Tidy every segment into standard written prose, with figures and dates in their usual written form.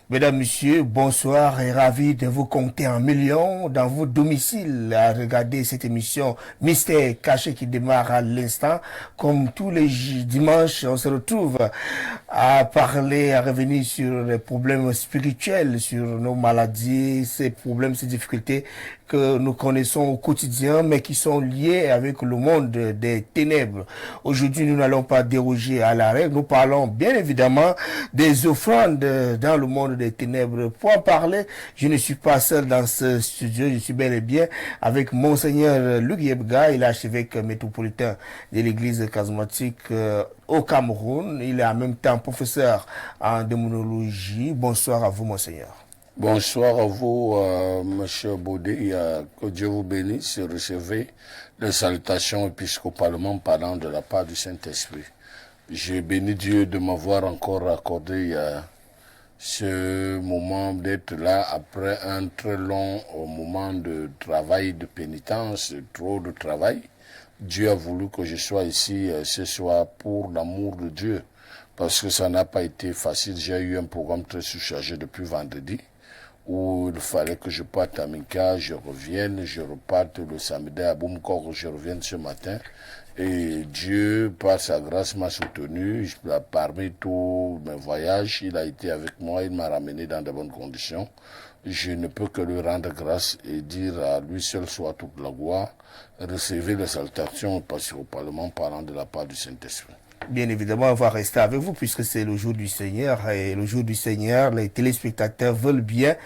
Mesdames, Messieurs, bonsoir et ravi de vous compter en millions dans vos domiciles à regarder cette émission Mystère caché qui démarre à l'instant. Comme tous les dimanches, on se retrouve à parler, à revenir sur les problèmes spirituels, sur nos maladies, ces problèmes, ces difficultés que nous connaissons au quotidien, mais qui sont liés avec le monde des ténèbres. Aujourd'hui, nous n'allons pas déroger à la règle. Nous parlons bien évidemment des offrandes dans le monde des ténèbres. Pour en parler, je ne suis pas seul dans ce studio. Je suis bel et bien avec Monseigneur Luc Yebga. Il est archevêque métropolitain de l'église charismatique au Cameroun. Il est en même temps professeur en démonologie. Bonsoir à vous, Monseigneur. Bonsoir à vous, Monsieur Baudet. Que Dieu vous bénisse et recevez les salutations épiscopalement parlant de la part du Saint-Esprit. Je bénis Dieu de m'avoir encore accordé ce moment d'être là après un très long moment de travail, de pénitence, trop de travail. Dieu a voulu que je sois ici ce soir pour l'amour de Dieu, parce que ça n'a pas été facile. J'ai eu un programme très surchargé depuis vendredi, où il fallait que je parte à Minka, je revienne, je reparte le samedi à Boumkor, je revienne ce matin. Et Dieu, par sa grâce, m'a soutenu. Parmi tous mes voyages, il a été avec moi, il m'a ramené dans de bonnes conditions. Je ne peux que lui rendre grâce et dire à lui seul soit toute la gloire. Recevez les salutations au Parlement parlant de la part du Saint-Esprit. Bien évidemment, on va rester avec vous puisque c'est le jour du Seigneur. Et le jour du Seigneur, les téléspectateurs veulent bien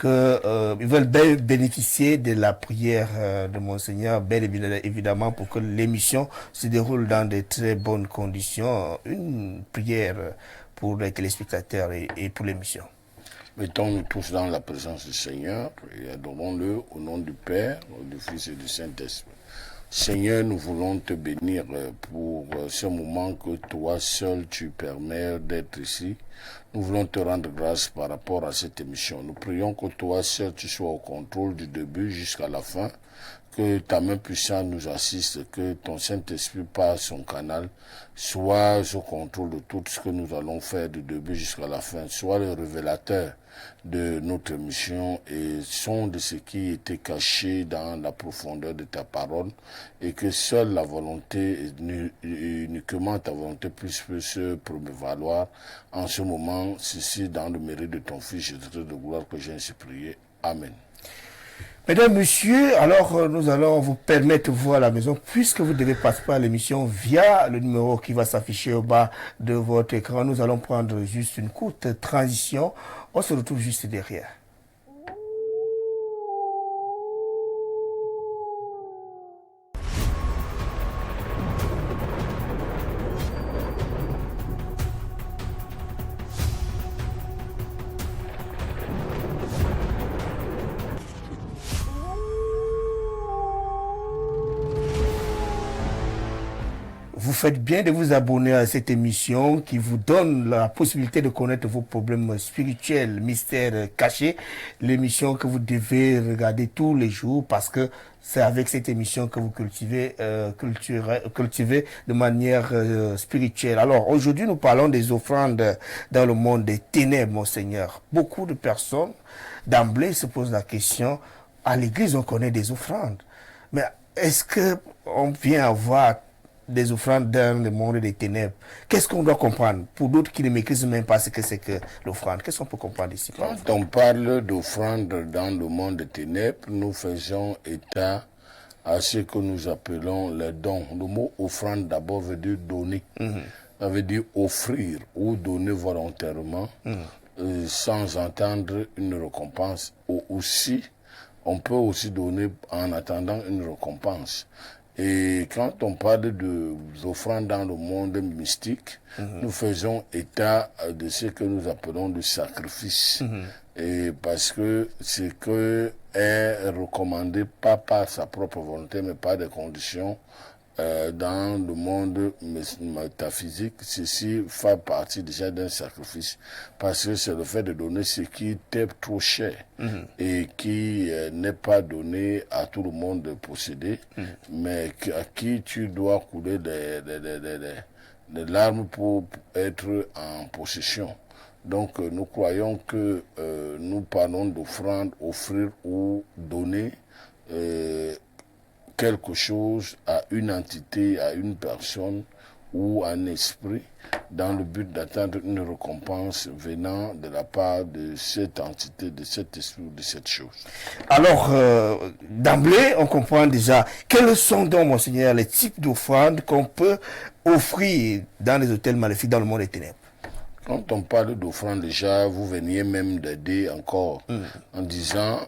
ils veulent bien bénéficier de la prière de Monseigneur, bien évidemment, pour que l'émission se déroule dans de très bonnes conditions. Une prière pour les téléspectateurs et pour l'émission. Mettons-nous tous dans la présence du Seigneur et adorons-le au nom du Père, du Fils et du Saint-Esprit. Seigneur, nous voulons te bénir pour ce moment que toi seul tu permets d'être ici. Nous voulons te rendre grâce par rapport à cette émission. Nous prions que toi seul tu sois au contrôle du début jusqu'à la fin, que ta main puissante nous assiste, que ton Saint-Esprit par son canal soit au contrôle de tout ce que nous allons faire du début jusqu'à la fin, soit le révélateur de notre mission et son de ce qui était caché dans la profondeur de ta parole, et que seule la volonté, uniquement ta volonté puisse se promouvoir en ce moment, ceci dans le mérite de ton Fils Jésus de gloire que j'ai ainsi prié. Amen. Mesdames, Messieurs, alors nous allons vous permettre de voir à la maison, puisque vous devez participer à l'émission via le numéro qui va s'afficher au bas de votre écran. Nous allons prendre juste une courte transition. On se retrouve juste derrière. Vous faites bien de vous abonner à cette émission qui vous donne la possibilité de connaître vos problèmes spirituels, mystères cachés. L'émission que vous devez regarder tous les jours parce que c'est avec cette émission que vous cultivez de manière spirituelle. Alors aujourd'hui, nous parlons des offrandes dans le monde des ténèbres, mon Seigneur. Beaucoup de personnes d'emblée se posent la question, à l'église on connaît des offrandes, mais est-ce qu'on vient avoir des offrandes dans le monde des ténèbres? Qu'est-ce qu'on doit comprendre? Pour d'autres qui ne maîtrisent même pas ce que c'est que l'offrande, qu'est-ce qu'on peut comprendre ici? Quand on parle d'offrande dans le monde des ténèbres, nous faisons état à ce que nous appelons les dons. Le mot offrande d'abord veut dire donner. Ça veut dire offrir ou donner volontairement sans attendre une récompense. Ou aussi, on peut aussi donner en attendant une récompense. Et quand on parle d'offrandes dans le monde mystique, nous faisons état de ce que nous appelons le sacrifice. Et parce que ce que est recommandé pas par sa propre volonté, mais par des conditions dans le monde métaphysique, ceci fait partie déjà d'un sacrifice, parce que c'est le fait de donner ce qui t'est trop cher et qui n'est pas donné à tout le monde de posséder, mais à qui tu dois couler des larmes pour être en possession. Donc nous croyons que nous parlons d'offrande, offrir ou donner quelque chose à une entité, à une personne ou à un esprit dans le but d'atteindre une récompense venant de la part de cette entité, de cet esprit ou de cette chose. Alors, d'emblée, on comprend déjà quels sont donc, monseigneur, les types d'offrandes qu'on peut offrir dans les hôtels maléfiques dans le monde des ténèbres. Quand on parle d'offrande, déjà, vous veniez même d'aider encore en disant,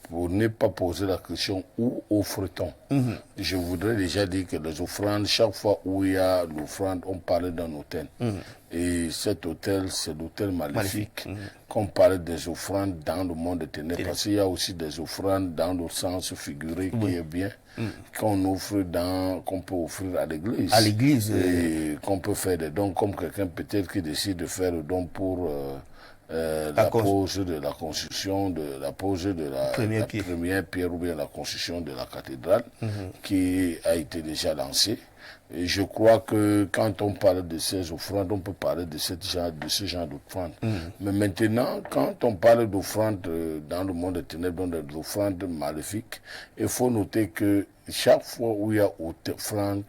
pour ne pas poser la question, où offre-t-on? Je voudrais déjà dire que les offrandes, chaque fois où il y a l'offrande, on parle d'un hôtel. Et cet hôtel, c'est l'hôtel maléfique. Qu'on parle des offrandes dans le monde des ténèbres, parce qu'il y a aussi des offrandes dans le sens figuré qui est bien, qu'on offre qu'on peut offrir à l'église. À l'église. Et qu'on peut faire des dons, comme quelqu'un peut-être qui décide de faire le don pour la pose de la construction, la première pierre ou bien la construction de la cathédrale qui a été déjà lancée. Et je crois que quand on parle de ces offrandes, on peut parler de ce genre d'offrandes. Mais maintenant, quand on parle d'offrandes dans le monde des ténèbres, des offrandes maléfiques, il faut noter que chaque fois où il y a offrande,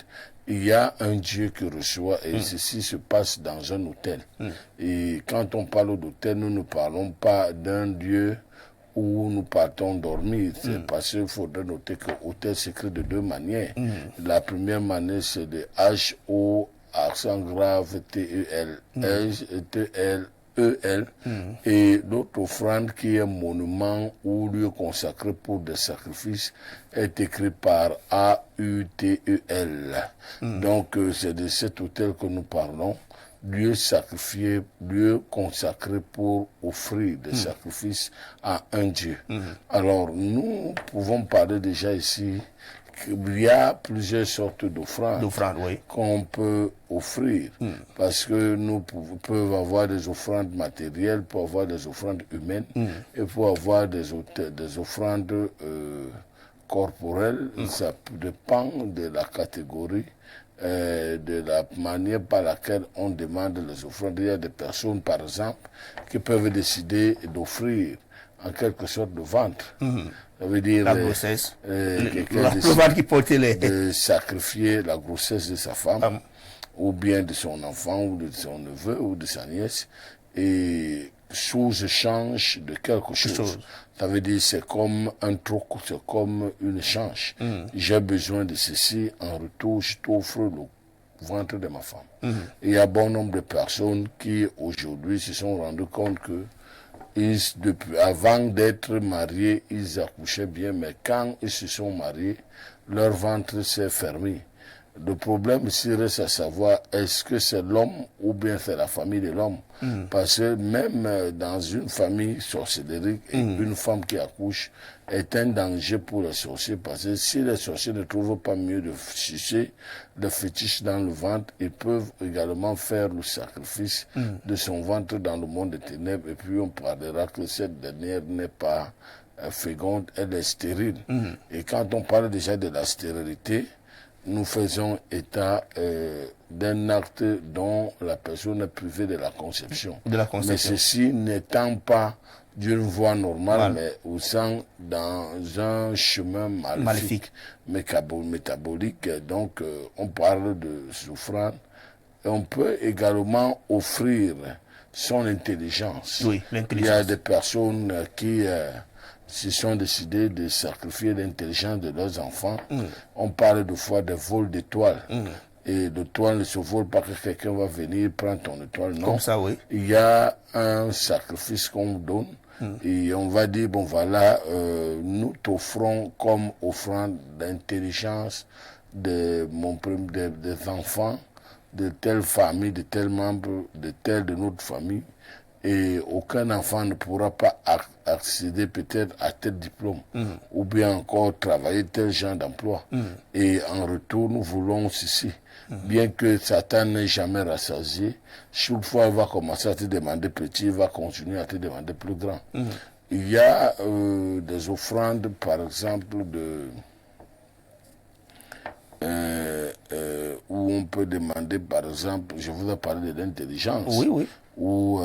il y a un Dieu qui reçoit et ceci se passe dans un hôtel. Et quand on parle d'hôtel, nous ne parlons pas d'un Dieu où nous partons dormir. C'est parce qu'il faudrait noter que hôtel s'écrit de deux manières. La première manière, c'est de H-O, accent grave, T-E-L, T-L-E-L. Et l'autre offrande qui est monument ou lieu consacré pour des sacrifices est écrit par A-U-T-E-L. Donc c'est de cet hôtel que nous parlons. Lieu sacrifié, lieu consacré pour offrir des sacrifices à un Dieu. Alors, nous pouvons parler déjà ici qu'il y a plusieurs sortes d'offrandes qu'on peut offrir. Parce que nous pouvons avoir des offrandes matérielles, pour avoir des offrandes humaines, et pour avoir des offrandes corporelles. Ça dépend de la catégorie. De la manière par laquelle on demande les offrandes. Il y a des personnes, par exemple, qui peuvent décider d'offrir en quelque sorte de ventre. Ça veut dire la grossesse. Le ventre qui portait les... de sacrifier la grossesse de sa femme, ou bien de son enfant, ou de son neveu, ou de sa nièce, et sous échange de quelque chose. Ça veut dire c'est comme un troc, c'est comme une échange. J'ai besoin de ceci, en retour je t'offre le ventre de ma femme. Il y a bon nombre de personnes qui aujourd'hui se sont rendus compte que avant d'être mariés, ils accouchaient bien, mais quand ils se sont mariés, leur ventre s'est fermé. Le problème ici reste à savoir, est-ce que c'est l'homme ou bien c'est la famille de l'homme? Parce que même dans une famille sorcellerie, une femme qui accouche est un danger pour les sorciers. Parce que si les sorciers ne trouvent pas mieux de sucer le fétiche dans le ventre, ils peuvent également faire le sacrifice de son ventre dans le monde des ténèbres. Et puis on parlera que cette dernière n'est pas féconde, elle est stérile. Et quand on parle déjà de la stérilité, nous faisons état d'un acte dont la personne est privée de la conception. Mais ceci n'étant pas d'une voie normale, mais aussi dans un chemin maléfique. métabolique. Donc, on parle de souffrance. Et on peut également offrir son intelligence. Il y a des personnes qui... se sont décidés de sacrifier l'intelligence de leurs enfants. On parle de fois de vol d'étoiles. Et l'étoile ne se vole pas que quelqu'un va venir prendre ton étoile. Non. Comme ça, oui. Il y a un sacrifice qu'on donne. Et on va dire, bon voilà, nous t'offrons comme offrande d'intelligence des enfants de telle famille, de tel membre, de notre famille. Et aucun enfant ne pourra pas accéder peut-être à tel diplôme ou bien encore travailler tel genre d'emploi. Et en retour, nous voulons ceci. Bien que Satan n'ait jamais rassasié, chaque fois il va commencer à te demander petit, il va continuer à te demander plus grand. Il y a des offrandes, par exemple, où on peut demander, par exemple, je vous ai parlé de l'intelligence. Oui, oui. ou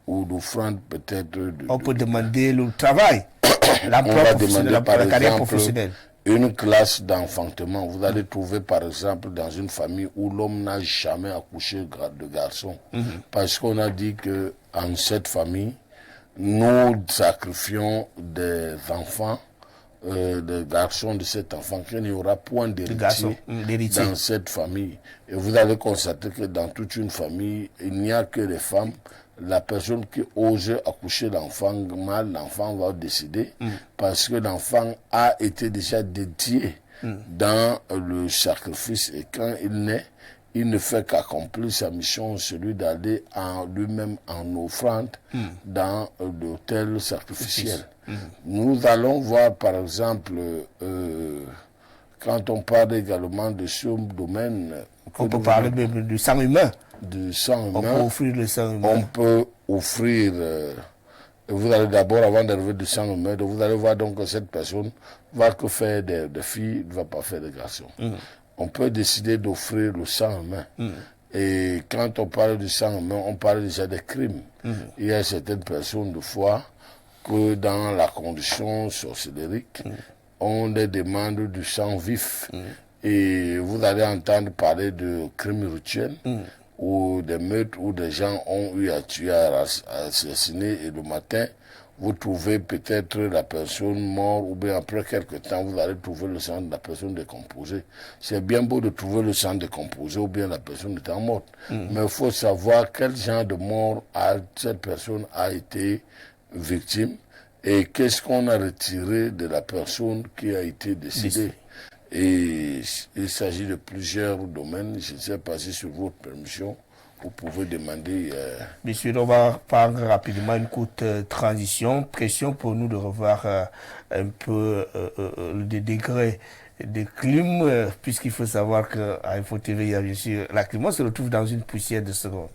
d'offrande peut-être. On peut demander le travail, On va demander la par carrière exemple professionnelle. une classe d'enfantement. Vous allez trouver par exemple dans une famille où l'homme n'a jamais accouché de garçon. Parce qu'on a dit que en cette famille, nous sacrifions des enfants, des garçons de cet enfant, qu'il n'y aura point d'héritier dans cette famille. Et vous allez constater que dans toute une famille, il n'y a que les femmes. La personne qui ose accoucher l'enfant mal, l'enfant va décider parce que l'enfant a été déjà dédié dans le sacrifice et quand il naît, il ne fait qu'accomplir sa mission, celui d'aller en lui-même en offrande dans l'autel sacrificiel. Nous allons voir par exemple, quand on parle également de ce domaine... On peut parler du sang humain. Du sang humain. On peut offrir le sang humain. On peut offrir... vous allez d'abord, avant d'arriver du sang humain, vous allez voir donc que cette personne va que faire des filles, ne va pas faire des garçons. On peut décider d'offrir le sang humain. Et quand on parle du sang humain, on parle déjà des crimes. Il y a certaines personnes de foi que dans la condition sorcellérique, on les demande du sang vif. Et vous allez entendre parler de crimes rituels ou des meurtres où des gens ont eu à tuer, à assassiner et le matin, vous trouvez peut-être la personne morte ou bien après quelques temps, vous allez trouver le sang de la personne décomposée. C'est bien beau de trouver le sang décomposé ou bien la personne étant morte. Mais il faut savoir quel genre de mort cette personne a été victime et qu'est-ce qu'on a retiré de la personne qui a été décédée. Et il s'agit de plusieurs domaines. Je ne sais pas si sur votre permission, vous pouvez demander... Monsieur, on va prendre rapidement une courte transition. Question pour nous de revoir un peu le degré de clim, puisqu'il faut savoir qu'à Info TV, il y a bien sûr la clim. On se retrouve dans une poussière de secondes.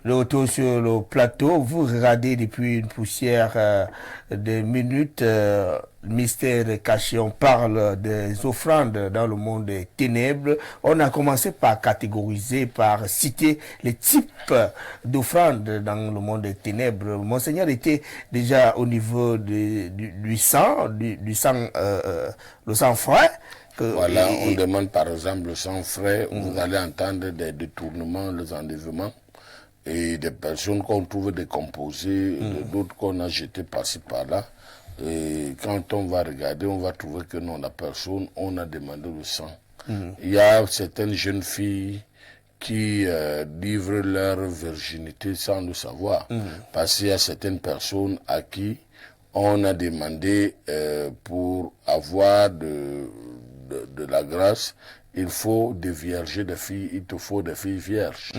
Le retour sur le plateau, vous regardez depuis une poussière de minutes, mystère caché, on parle des offrandes dans le monde des ténèbres. On a commencé par catégoriser, par citer les types d'offrandes dans le monde des ténèbres. Monseigneur était déjà au niveau du sang, le sang frais. Voilà, on demande par exemple le sang frais, vous allez entendre des détournements, des enlèvements. Et des personnes qu'on trouve décomposées, d'autres qu'on a jetées par-ci par-là. Et quand on va regarder, on va trouver que non, la personne, on a demandé le sang. Il y a certaines jeunes filles qui livrent leur virginité sans le savoir. Parce qu'il y a certaines personnes à qui on a demandé pour avoir de la grâce, il faut dévierger des filles, il te faut des filles vierges.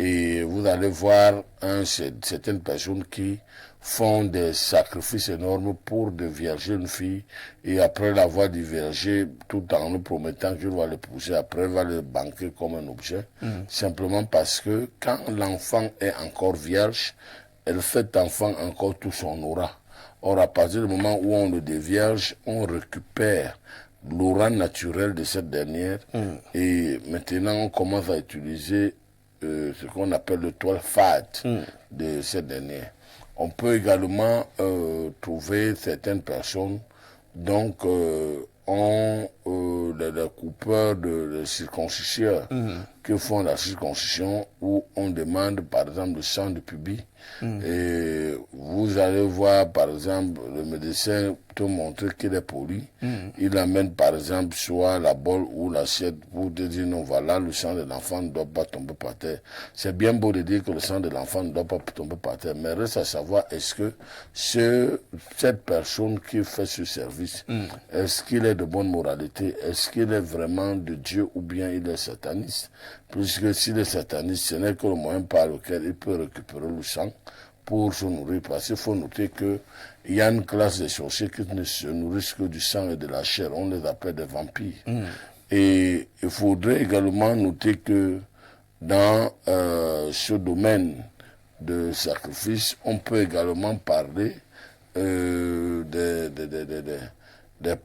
Et vous allez voir certaines personnes qui font des sacrifices énormes pour dévierger une fille et après l'avoir déviergée, tout en nous promettant qu'il va l'épouser, après va le banquer comme un objet, simplement parce que quand l'enfant est encore vierge, elle fait enfant encore tout son aura. Or, à partir du moment où on le dévierge, on récupère l'aura naturelle de cette dernière et maintenant on commence à utiliser ce qu'on appelle le toile fade de cette dernière. On peut également trouver certaines personnes, donc on les coupeurs les circonciseurs qui font la circoncision, où on demande par exemple le sang de pubis. Et vous allez voir par exemple le médecin te montrer qu'il est poli. Il amène par exemple soit la bol ou l'assiette pour te dire non, voilà, le sang de l'enfant ne doit pas tomber par terre. C'est bien beau de dire que le sang de l'enfant ne doit pas tomber par terre, mais reste à savoir est-ce que cette personne qui fait ce service, est-ce qu'il est de bonne moralité, est-ce qu'il est vraiment de Dieu ou bien il est sataniste? Puisque s'il est sataniste, ce n'est que le moyen par lequel il peut récupérer le sang pour se nourrir. Parce qu'il faut noter qu'il y a une classe de sorciers qui ne se nourrissent que du sang et de la chair. On les appelle des vampires. Et il faudrait également noter que dans ce domaine de sacrifice, on peut également parler des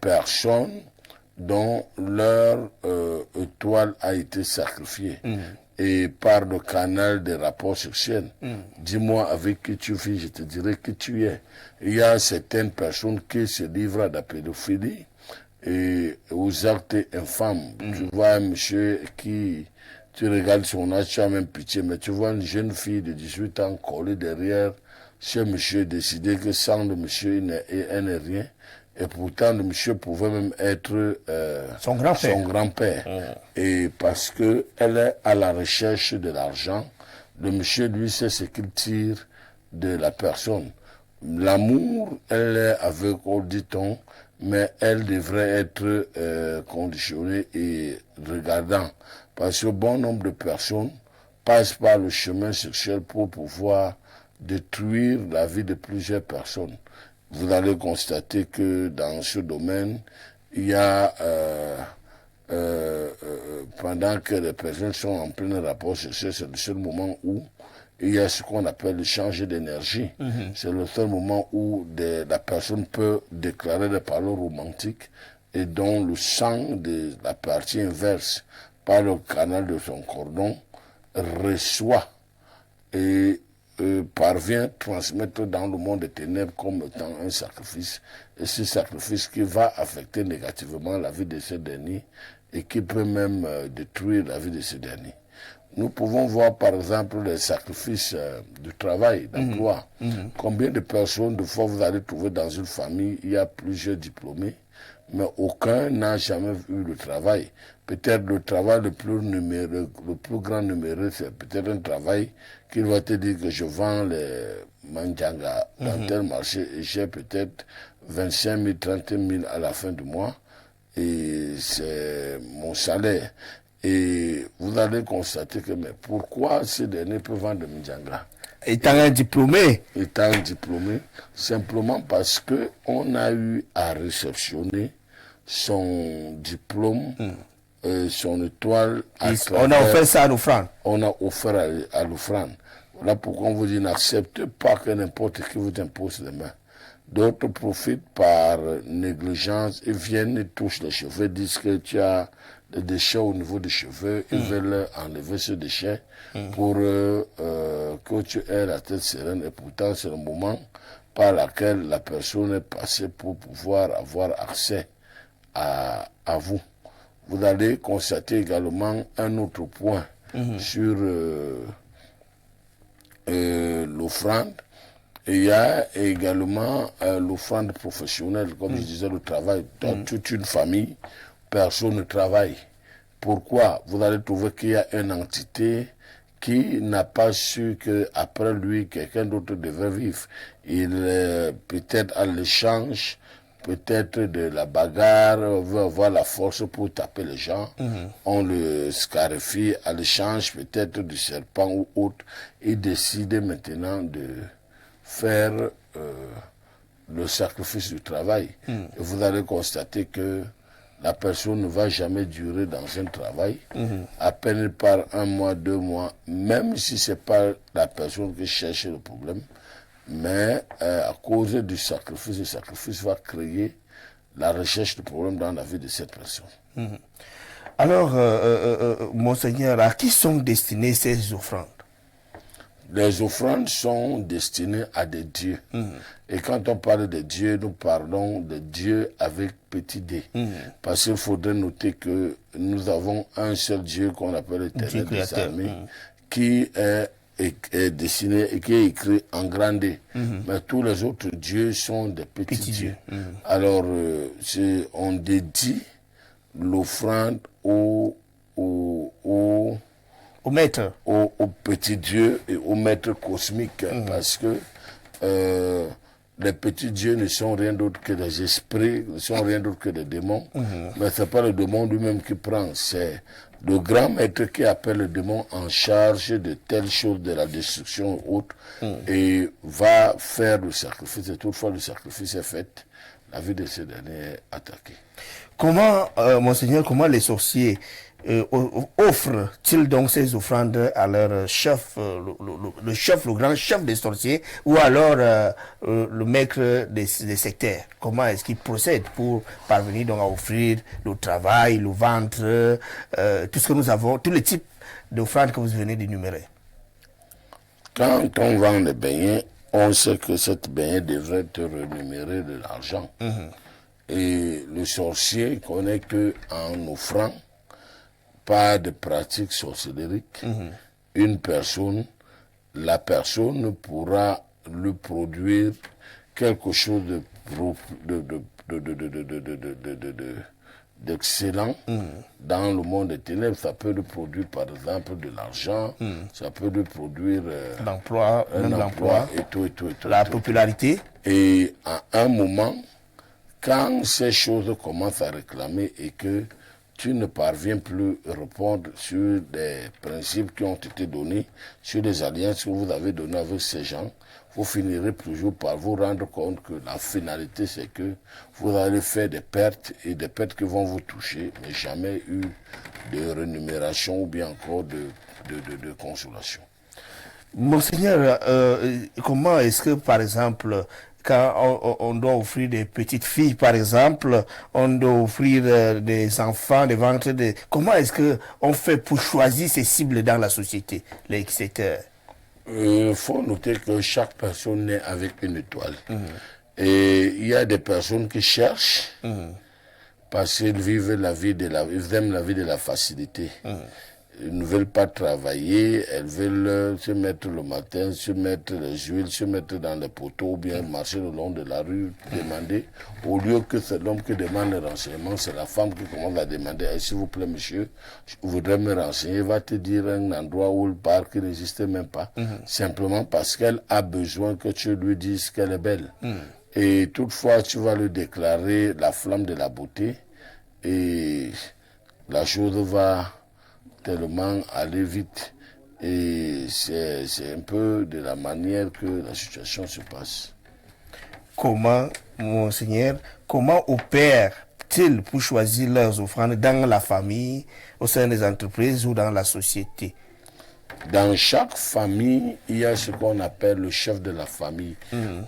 personnes dont leur étoile a été sacrifiée et par le canal des rapports sexuels. Dis-moi avec qui tu vis, je te dirai qui tu es. Il y a certaines personnes qui se livrent à la pédophilie et aux actes infâmes. Tu vois un monsieur qui, tu regardes son âge, tu as même pitié, mais tu vois une jeune fille de 18 ans collée derrière ce monsieur, décidé que sans le monsieur, elle n'est rien. Et pourtant, le monsieur pouvait même être son grand-père. Et parce que elle est à la recherche de l'argent, le monsieur, lui, sait ce qu'il tire de la personne. L'amour, elle est aveugle, dit-on, mais elle devrait être conditionnée et regardant. Parce que bon nombre de personnes passent par le chemin sexuel pour pouvoir détruire la vie de plusieurs personnes. Vous allez constater que dans ce domaine, il y a, pendant que les personnes sont en plein rapport sexuel, c'est le seul moment où il y a ce qu'on appelle le changer d'énergie. C'est le seul moment où la personne peut déclarer des paroles romantiques et dont le sang de la partie inverse, par le canal de son cordon, reçoit et parvient à transmettre dans le monde des ténèbres comme étant un sacrifice. Et ce sacrifice qui va affecter négativement la vie de ces derniers et qui peut même détruire la vie de ces derniers. Nous pouvons voir par exemple les sacrifices du travail, d'emploi. Combien de personnes, de fois, vous allez trouver dans une famille, il y a plusieurs diplômés, mais aucun n'a jamais eu le travail. Peut-être le travail le plus grand numéreux, c'est peut-être un travail qu'il va te dire que je vends les manjanga dans tel marché et j'ai peut-être 25 000, 30 000 à la fin du mois et c'est mon salaire. Et vous allez constater que, mais pourquoi ces derniers peuvent vendre des manjanga? Étant un diplômé. Simplement parce que on a eu à réceptionner son diplôme, son étoile. On a offert ça à l'offrande. On a offert à l'offrande. Voilà pourquoi on vous dit n'acceptez pas que n'importe qui vous impose les mains. D'autres profitent par négligence et viennent et touchent les cheveux, disent que tu as des déchets au niveau des cheveux, ils veulent enlever ce déchet pour que tu aies la tête sereine. Et pourtant, c'est le moment par lequel la personne est passée pour pouvoir avoir accès à vous. Vous allez constater également un autre point sur l'offrande. Et il y a également l'offrande professionnelle, comme je disais, le travail. Dans toute une famille, personne ne travaille. Pourquoi? Vous allez trouver qu'il y a une entité qui n'a pas su qu'après lui, quelqu'un d'autre devait vivre. Il peut-être à l'échange, peut-être de la bagarre, veut avoir la force pour taper les gens. On le scarifie à l'échange peut-être du serpent ou autre. Il décide maintenant de faire le sacrifice du travail. Et vous allez constater que la personne ne va jamais durer dans un travail, à peine par 1 mois, 2 mois, même si ce n'est pas la personne qui cherche le problème, mais à cause du sacrifice, le sacrifice va créer la recherche du problème dans la vie de cette personne. Alors, Monseigneur, à qui sont destinées ces offrandes? Les offrandes sont destinées à des dieux. Et quand on parle de dieux, nous parlons de dieux avec petit d. Parce qu'il faudrait noter que nous avons un seul Dieu qu'on appelle l'Éternel des armées, qui est dessiné et qui est écrit en grand D. Mais tous les autres dieux sont des petits dieux. Alors, on dédie l'offrande au maître, au petit dieu et au maître cosmique, parce que les petits dieux ne sont rien d'autre que des esprits, ne sont rien d'autre que des démons, mais ce n'est pas le démon lui-même qui prend, c'est le grand maître qui appelle le démon en charge de telles choses, de la destruction ou autre, et va faire le sacrifice. Et toutefois le sacrifice est fait, la vie de ce dernier est attaquée. Comment, monseigneur, comment les sorciers offrent-ils donc ces offrandes à leur chef, le grand chef des sorciers, ou alors le maître des sectaires? Comment est-ce qu'ils procèdent pour parvenir donc à offrir le travail, le ventre, tout ce que nous avons, tous les types d'offrandes que vous venez d'énumérer? Quand on vend des beignets, on sait que cette beignet devrait être rémunérée de l'argent. Et le sorcier connaît qu'en offrant, pas de pratique sorcellerie, la personne pourra lui produire quelque chose d'excellent dans le monde des ténèbres. Ça peut lui produire par exemple de l'argent, ça peut lui produire l'emploi, et tout. La popularité. Et à un moment, quand ces choses commencent à réclamer et que tu ne parviens plus à répondre sur des principes qui ont été donnés, sur des alliances que vous avez données avec ces gens, vous finirez toujours par vous rendre compte que la finalité, c'est que vous allez faire des pertes et des pertes qui vont vous toucher, mais jamais eu de rémunération ou bien encore de consolation. Monseigneur, comment est-ce que, par exemple, quand on doit offrir des petites filles, par exemple, on doit offrir des enfants, des ventres, comment est-ce qu'on fait pour choisir ces cibles dans la société, les secteurs? Il faut noter que chaque personne naît avec une étoile. Et il y a des personnes qui cherchent parce qu'ils vivent ils aiment la vie de la facilité. Ils ne veulent pas travailler, elles veulent se mettre le matin, se mettre les huiles, se mettre dans les poteaux, ou bien marcher le long de la rue, demander. Au lieu que c'est l'homme qui demande le renseignement, c'est la femme qui commence à demander « S'il vous plaît, monsieur, je voudrais me renseigner ». Il va te dire un endroit où le parc n'existe même pas, simplement parce qu'elle a besoin que tu lui dises qu'elle est belle. Et toutefois, tu vas lui déclarer la flamme de la beauté et la chose va tellement aller vite. Et c'est un peu de la manière que la situation se passe. Comment, monseigneur, comment opèrent-ils pour choisir leurs offrandes dans la famille, au sein des entreprises ou dans la société? Dans chaque famille, il y a ce qu'on appelle le chef de la famille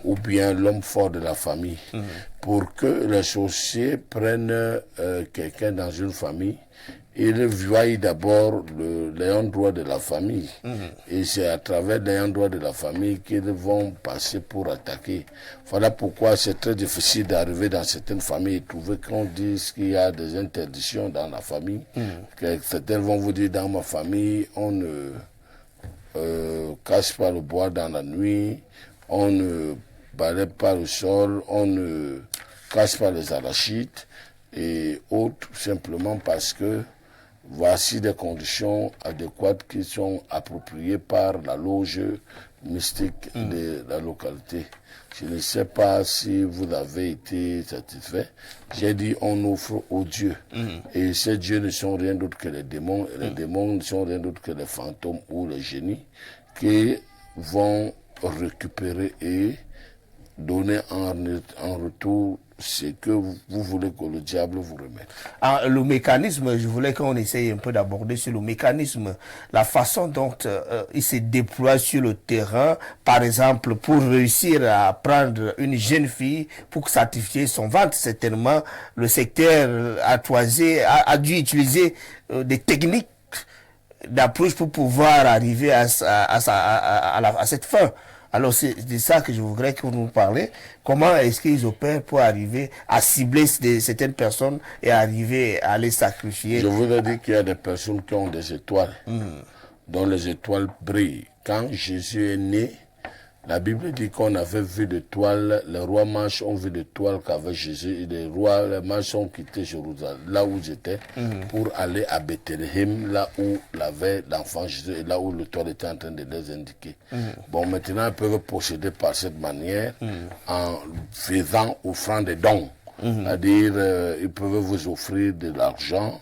ou bien l'homme fort de la famille. Pour que les sorciers prennent quelqu'un dans une famille, ils voient d'abord l'ayant droit de la famille. Et c'est à travers l'ayant droit de la famille qu'ils vont passer pour attaquer. Voilà pourquoi c'est très difficile d'arriver dans certaines familles et trouver qu'on dise qu'il y a des interdictions dans la famille. Que certains vont vous dire, dans ma famille, on ne casse pas le bois dans la nuit, on ne balaie pas le sol, on ne casse pas les arachides et autres, simplement parce que voici des conditions adéquates qui sont appropriées par la loge mystique de la localité. Je ne sais pas si vous avez été satisfait. J'ai dit on offre aux dieux. Et ces dieux ne sont rien d'autre que les démons. Et les démons ne sont rien d'autre que les fantômes ou les génies qui vont récupérer et donner en retour ce que vous voulez que le diable vous remette. Le mécanisme, je voulais qu'on essaye un peu d'aborder sur le mécanisme, la façon dont il se déploie sur le terrain, par exemple, pour réussir à prendre une jeune fille pour certifier son ventre. Certainement, le secteur a dû utiliser des techniques d'approche pour pouvoir arriver à cette fin. Alors c'est de ça que je voudrais que vous nous parlez. Comment est-ce qu'ils opèrent pour arriver à cibler certaines personnes et arriver à les sacrifier? Je voudrais dire qu'il y a des personnes qui ont des étoiles, dont les étoiles brillent. Quand Jésus est né, la Bible dit qu'on avait vu l'étoile, les rois mages ont vu l'étoile qu'avait Jésus, et les mages ont quitté Jérusalem, là où j'étais, pour aller à Bethléem, là où l'avait l'enfant Jésus, et là où l'étoile était en train de les indiquer. Bon, maintenant, ils peuvent procéder par cette manière, en faisant, offrant des dons. C'est-à-dire, ils peuvent vous offrir de l'argent,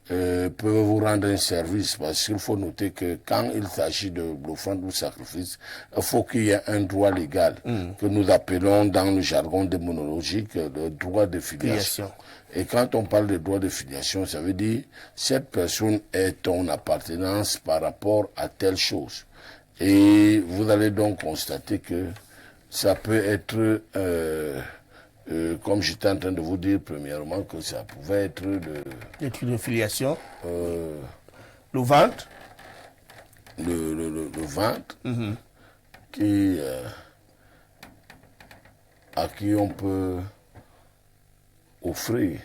peuvent vous rendre un service, parce qu'il faut noter que quand il s'agit de l'offrande ou sacrifice, il faut qu'il y ait un droit légal que nous appelons dans le jargon démonologique le droit de filiation. Et quand on parle de droit de filiation, ça veut dire cette personne est ton appartenance par rapport à telle chose. Et vous allez donc constater que ça peut être comme j'étais en train de vous dire premièrement que ça pouvait être le truc de filiation, le ventre, le ventre qui à qui on peut offrir.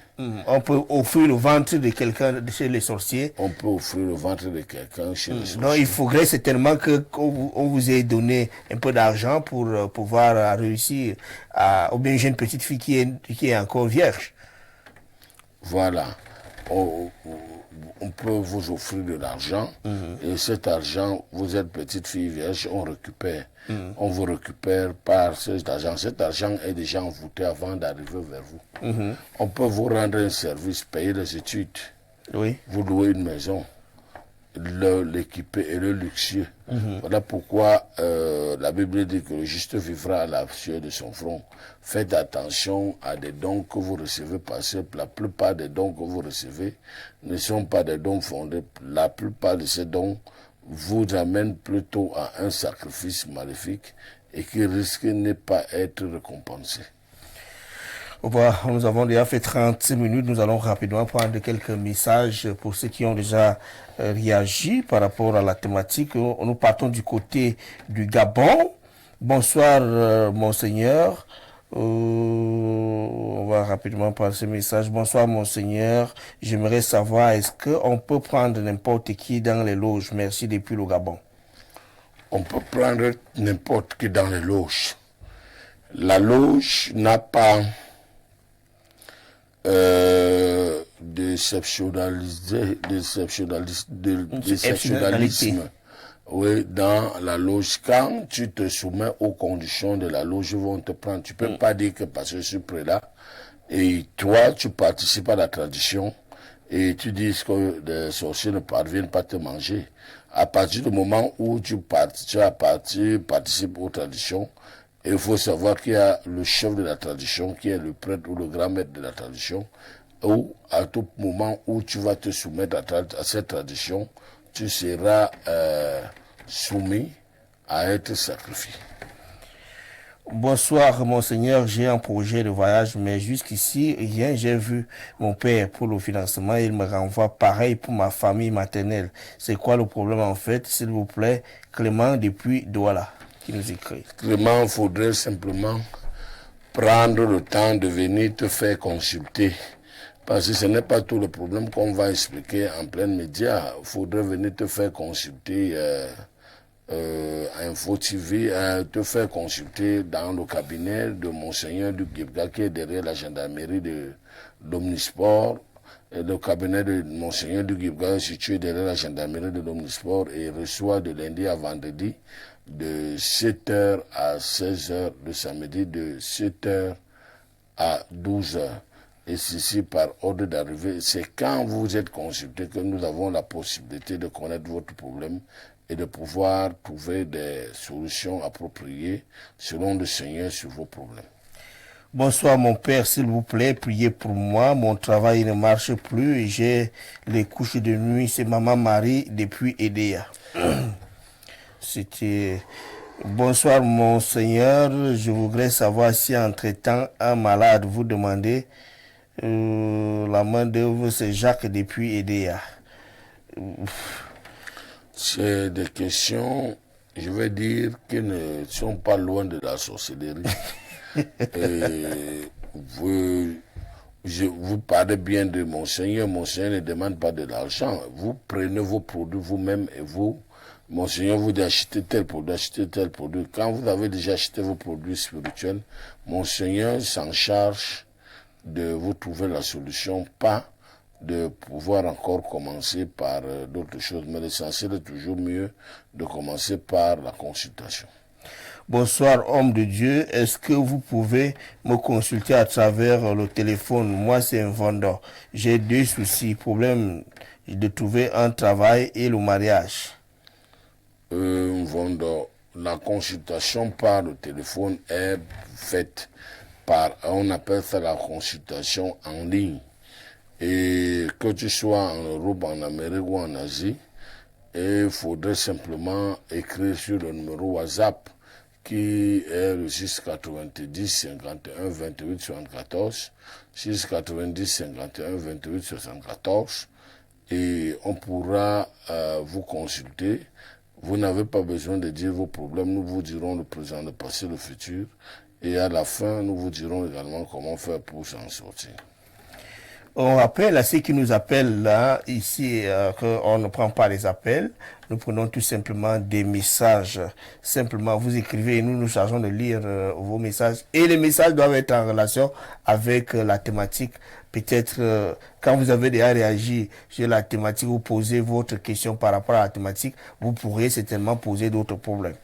On peut offrir le ventre de quelqu'un chez les sorciers. On peut offrir le ventre de quelqu'un chez les sorciers. Donc il faudrait certainement qu'on vous ait donné un peu d'argent pour pouvoir réussir ou bien j'ai une petite fille qui est encore vierge. Voilà. On peut vous offrir de l'argent et cet argent, vous êtes petite fille vierge, on récupère. On vous récupère par cet argent. Cet argent est déjà envoûté avant d'arriver vers vous. On peut vous rendre un service, payer les études, vous louer une maison, l'équiper et le luxueux. Voilà pourquoi la Bible dit que le juste vivra à la sueur de son front. Faites attention à des dons que vous recevez parce que la plupart des dons que vous recevez ne sont pas des dons fondés. La plupart de ces dons vous amènent plutôt à un sacrifice maléfique et qui risque de ne pas être récompensé. Voilà, nous avons déjà fait 36 minutes. Nous allons rapidement prendre quelques messages pour ceux qui ont déjà réagi par rapport à la thématique. Nous partons du côté du Gabon. Bonsoir, Monseigneur. On va rapidement prendre ce message. Bonsoir, Monseigneur. J'aimerais savoir, est-ce qu'on peut prendre n'importe qui dans les loges? Merci depuis le Gabon. On peut prendre n'importe qui dans les loges. La loge n'a pas d'exceptionnalisme. Oui, dans la loge, quand tu te soumets aux conditions de la loge, ils vont te prendre. Tu peux pas dire que parce que je suis prélat et toi, tu participes à la tradition et tu dis que les sorciers ne parviennent pas à te manger. À partir du moment où tu participes aux traditions, il faut savoir qu'il y a le chef de la tradition, qui est le prêtre ou le grand maître de la tradition, ou à tout moment où tu vas te soumettre à cette tradition, tu seras soumis à être sacrifié. Bonsoir, Monseigneur. J'ai un projet de voyage, mais jusqu'ici, rien. J'ai vu mon père pour le financement. Il me renvoie pareil pour ma famille maternelle. C'est quoi le problème en fait? S'il vous plaît, Clément depuis Douala, qui nous écrit. Clément, il faudrait simplement prendre le temps de venir te faire consulter. Parce que ce n'est pas tout le problème qu'on va expliquer en plein média. Il faudrait venir te faire consulter Info TV, te faire consulter dans le cabinet de Monseigneur du Gibga qui est derrière la gendarmerie de l'Omnisport. Et le cabinet de Monseigneur du Gibga est situé derrière la gendarmerie de l'Omnisport et reçoit de lundi à vendredi de 7h à 16h, le samedi de 7h à 12h. Et ceci par ordre d'arrivée. C'est quand vous êtes consulté que nous avons la possibilité de connaître votre problème et de pouvoir trouver des solutions appropriées selon le Seigneur sur vos problèmes. Bonsoir mon père, s'il vous plaît, priez pour moi. Mon travail ne marche plus et j'ai les couches de nuit. C'est Maman Marie depuis Edea. C'était... Bonsoir Monseigneur, je voudrais savoir si entre-temps un malade vous demandait la main d'œuvre, c'est Jacques depuis Edea. C'est des questions, je vais dire, qui ne sont pas loin de la sorcellerie. Et vous parlez bien de Monseigneur. Monseigneur ne demande pas de l'argent. Vous prenez vos produits vous-même et vous, Monseigneur, vous achetez tel produit, achetez tel produit. Quand vous avez déjà acheté vos produits spirituels, Monseigneur s'en charge de vous trouver la solution, pas de pouvoir encore commencer par d'autres choses. Mais l'essentiel est toujours mieux de commencer par la consultation. Bonsoir, homme de Dieu. Est-ce que vous pouvez me consulter à travers le téléphone? Moi, c'est un vendeur. J'ai deux soucis. Problème de trouver un travail et le mariage. Vendeur, la consultation par le téléphone est faite par, on appelle ça la consultation en ligne. Et que tu sois en Europe, en Amérique ou en Asie, il faudrait simplement écrire sur le numéro WhatsApp qui est le 690 51 28 74, 690 51 28 74, et on pourra vous consulter. Vous n'avez pas besoin de dire vos problèmes, nous vous dirons le présent, le passé, le futur, et à la fin, nous vous dirons également comment faire pour s'en sortir. On rappelle à ceux qui nous appellent là, ici, qu'on ne prend pas les appels. Nous prenons tout simplement des messages. Simplement, vous écrivez et nous nous chargeons de lire vos messages. Et les messages doivent être en relation avec la thématique. Peut-être, quand vous avez déjà réagi sur la thématique, vous posez votre question par rapport à la thématique, vous pourrez certainement poser d'autres problèmes.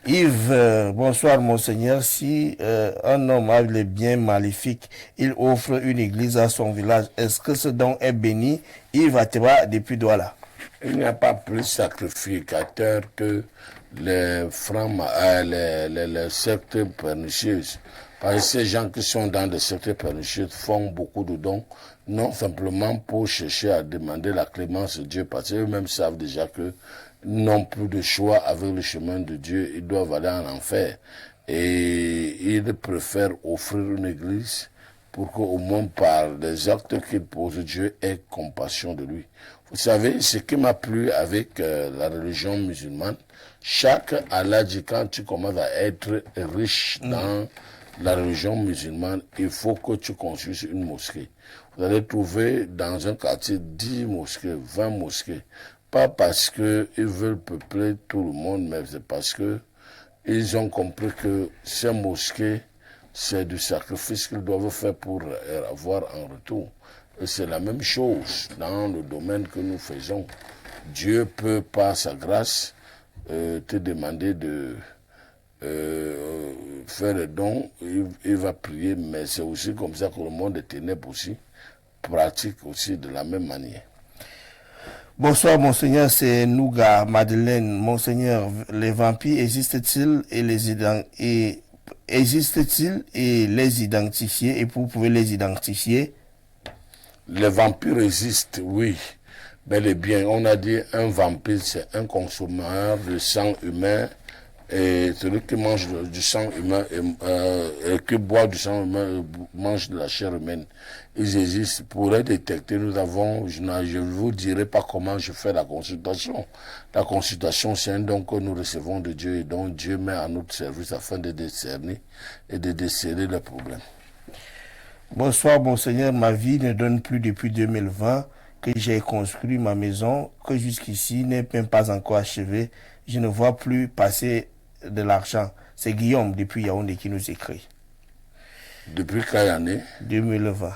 Yves, bonsoir Monseigneur. Si un homme a les biens maléfiques, il offre une église à son village. Est-ce que ce don est béni? Yves Ateba depuis Douala. Il n'y a pas plus sacrificateur que les francs, les sectes pernicieux. Parce que ces gens qui sont dans des sectes pernicieux font beaucoup de dons, non simplement pour chercher à demander la clémence de Dieu, parce qu'eux-mêmes savent déjà que n'ont plus de choix avec le chemin de Dieu, ils doivent aller en enfer. Et ils préfèrent offrir une église pour qu'au moins par les actes qu'ils posent, Dieu ait compassion de lui. Vous savez, ce qui m'a plu avec la religion musulmane, chaque Allah dit quand tu commences à être riche dans la religion musulmane, il faut que tu construises une mosquée. Vous allez trouver dans un quartier 10 mosquées, 20 mosquées. Pas parce qu'ils veulent peupler tout le monde, mais c'est parce que ils ont compris que ces mosquées, c'est du sacrifice qu'ils doivent faire pour avoir en retour. Et c'est la même chose dans le domaine que nous faisons. Dieu peut, par sa grâce, te demander de faire le don. Il va prier, mais c'est aussi comme ça que le monde des ténèbres aussi pratique aussi de la même manière. Bonsoir Monseigneur, c'est Nouga Madeleine. Monseigneur, les vampires existent-ils et les identifier et vous pouvez les identifier? Les vampires existent, oui. Bel et bien, on a dit un vampire, c'est un consommateur de sang humain. Et celui qui mange du sang humain, qui boit du sang humain, mange de la chair humaine. Ils existent. Pour les détecter, nous avons, je ne vous dirai pas comment je fais la consultation. La consultation, c'est un don que nous recevons de Dieu et dont Dieu met à notre service afin de décerner et de déceler les problèmes. Bonsoir, Monseigneur. Ma vie ne donne plus depuis 2020 que j'ai construit ma maison, que jusqu'ici n'est même pas encore achevée. Je ne vois plus passer de l'argent. C'est Guillaume depuis Yaoundé qui nous écrit. Depuis quelle année? 2020.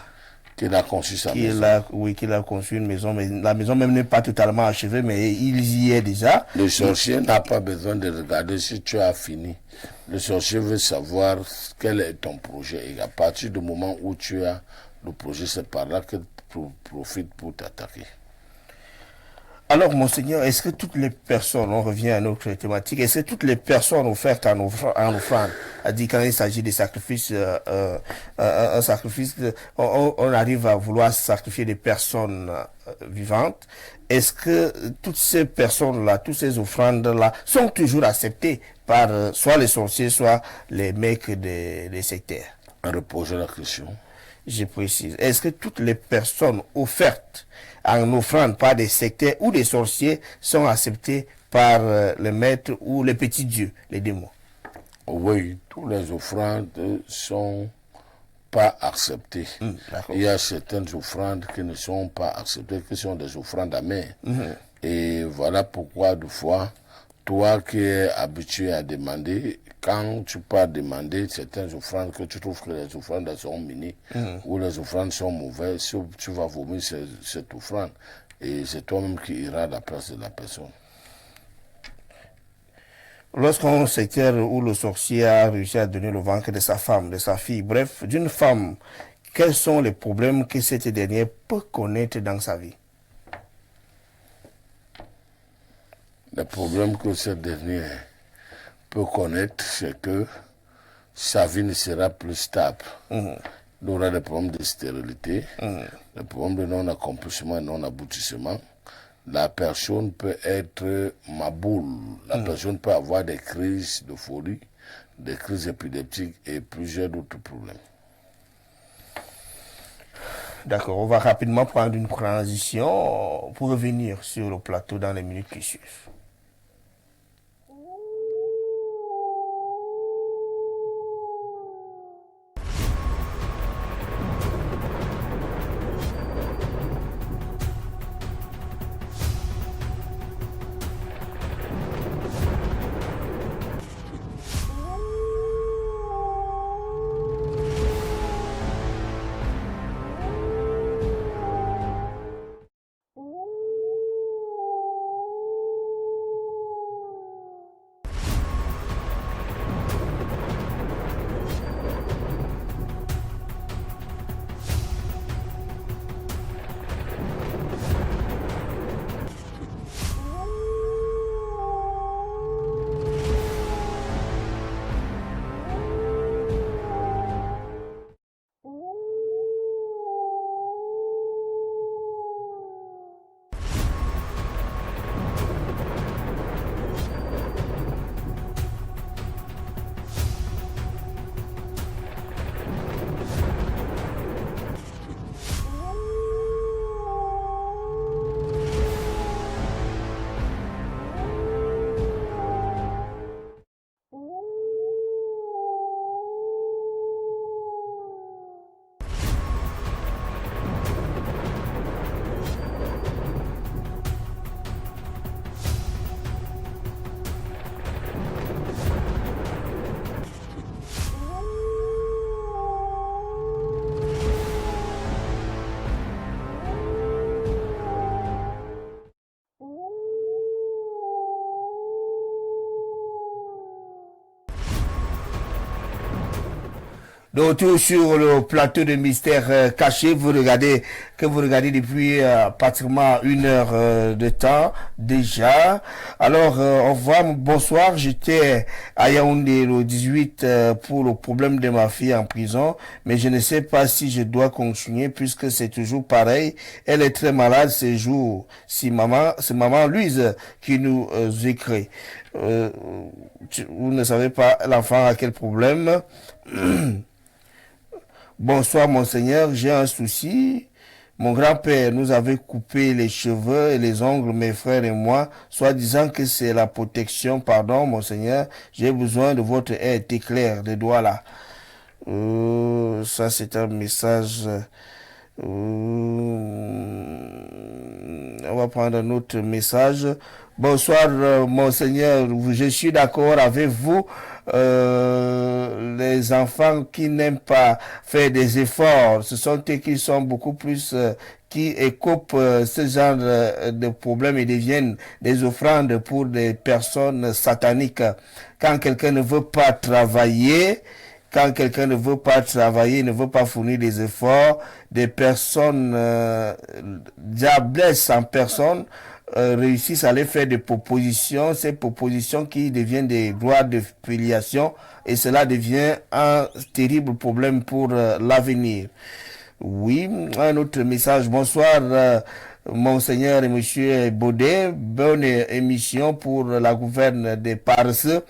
Qu'il a conçu sa maison. Oui, qu'il a conçu une maison, mais la maison même n'est pas totalement achevée, mais il y est déjà. Le sorcier n'a pas besoin de regarder si tu as fini. Le sorcier veut savoir quel est ton projet. Et à partir du moment où tu as le projet, c'est par là qu'il profite pour t'attaquer. Alors, Monseigneur, est-ce que toutes les personnes, on revient à notre thématique, est-ce que toutes les personnes offertes en offrande, c'est-à-dire quand il s'agit de sacrifices, un sacrifice, on arrive à vouloir sacrifier des personnes vivantes, est-ce que toutes ces personnes-là, toutes ces offrandes-là sont toujours acceptées par soit les sorciers, soit les mecs des sectaires? En reposant la question. je précise. Est-ce que toutes les personnes offertes en offrande par des sectaires ou des sorciers sont acceptées par le maître ou les petits dieux, les démons? Oui, toutes les offrandes sont pas acceptées. Il y a certaines offrandes qui ne sont pas acceptées, qui sont des offrandes amères. Et voilà pourquoi, des fois, toi qui es habitué à demander, quand tu peux demander certaines offrandes que tu trouves que les offrandes sont minies ou les offrandes sont mauvaises, tu vas vomir cette offrande. Et c'est toi-même qui iras à la place de la personne. Lorsqu'un sectaire ou le sorcier a réussi à donner le ventre de sa femme, de sa fille, bref, d'une femme, quels sont les problèmes que cette dernière peut connaître dans sa vie? Les problèmes que cette dernière peut connaître, c'est que sa vie ne sera plus stable. Il aura des problèmes de stérilité, des problèmes de non-accomplissement et non-aboutissement. La personne peut être maboule. La personne peut avoir des crises de folie, des crises épileptiques et plusieurs autres problèmes. D'accord, on va rapidement prendre une transition pour revenir sur le plateau dans les minutes qui suivent. De retour sur le plateau de mystère caché, vous regardez depuis pratiquement 1 heure de temps déjà. Alors, au revoir, bonsoir. J'étais à Yaoundé le 18 pour le problème de ma fille en prison, mais je ne sais pas si je dois continuer puisque c'est toujours pareil. Elle est très malade ces jours. C'est maman Louise qui nous écrit. Vous ne savez pas l'enfant a quel problème. Bonsoir, monseigneur, j'ai un souci. Mon grand-père nous avait coupé les cheveux et les ongles, mes frères et moi, soi-disant que c'est la protection. Pardon, monseigneur, j'ai besoin de votre aide. Éclair les doigts là. Ça, c'est un message. On va prendre un autre message. Bonsoir, monseigneur, je suis d'accord avec vous. Les enfants qui n'aiment pas faire des efforts, ce sont eux qui sont beaucoup plus qui écopent ce genre de problèmes et deviennent des offrandes pour des personnes sataniques. Quand quelqu'un ne veut pas travailler, ne veut pas fournir des efforts, des personnes diablesses en personne réussissent à aller faire des propositions, ces propositions qui deviennent des droits de filiation et cela devient un terrible problème pour l'avenir. Oui, un autre message. Bonsoir, monseigneur et monsieur Baudet. Bonne émission pour la gouverne des paresseux.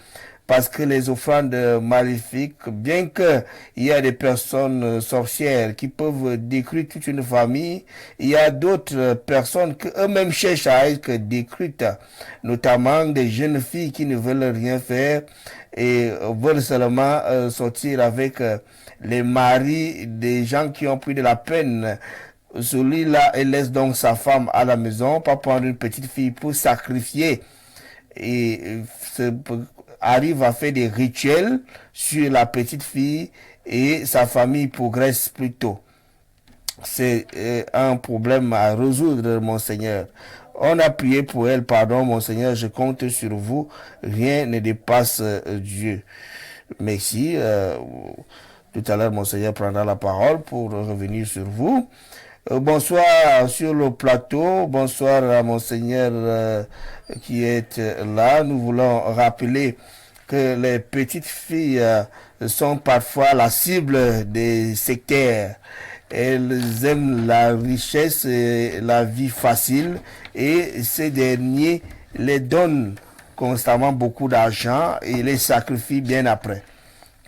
parce que les offrandes maléfiques, bien que il y a des personnes sorcières qui peuvent détruire toute une famille, il y a d'autres personnes que eux-mêmes cherchent à être détruites, notamment des jeunes filles qui ne veulent rien faire et veulent seulement sortir avec les maris des gens qui ont pris de la peine. Celui-là, il laisse donc sa femme à la maison, pas prendre une petite fille pour sacrifier et arrive à faire des rituels sur la petite fille et sa famille progresse plus tôt. C'est un problème à résoudre, Monseigneur. On a prié pour elle, pardon, Monseigneur, je compte sur vous, rien ne dépasse Dieu. Merci. Tout à l'heure, Monseigneur prendra la parole pour revenir sur vous. Bonsoir sur le plateau, bonsoir à Monseigneur qui est là. Nous voulons rappeler que les petites filles sont parfois la cible des sectaires. Elles aiment la richesse et la vie facile et ces derniers les donnent constamment beaucoup d'argent et les sacrifient bien après.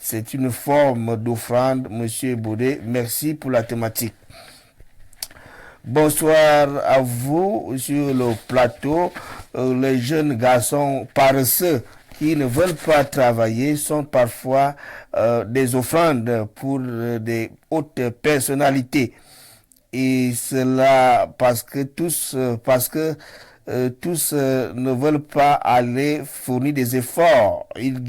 C'est une forme d'offrande, Monsieur Baudet. Merci pour la thématique. Bonsoir à vous sur le plateau. Les jeunes garçons paresseux qui ne veulent pas travailler sont parfois des offrandes pour des hautes personnalités. Et cela parce que tous ne veulent pas aller fournir des efforts. Ils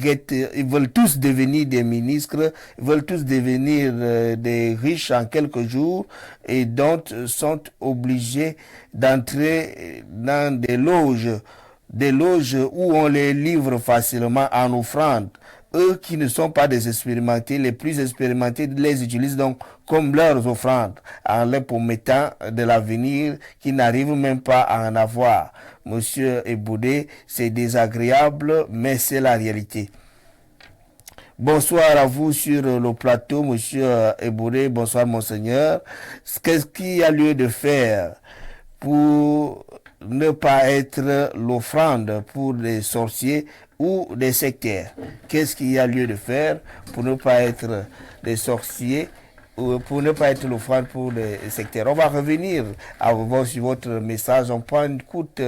veulent tous devenir des ministres, ils veulent tous devenir des riches en quelques jours et donc sont obligés d'entrer dans des loges où on les livre facilement en offrande. Eux qui ne sont pas des expérimentés, les plus expérimentés les utilisent donc comme leurs offrandes, en leur promettant de l'avenir qu'ils n'arrivent même pas à en avoir. Monsieur Eboudé, c'est désagréable, mais c'est la réalité. Bonsoir à vous sur le plateau, Monsieur Eboudé. Bonsoir, Monseigneur. Qu'est-ce qu'il y a lieu de faire pour ne pas être l'offrande pour les sorciers ou des sectaires? Qu'est-ce qu'il y a lieu de faire pour ne pas être des sorciers ou pour ne pas être l'offrande pour les sectaires? On va revenir sur votre message. On prend une courte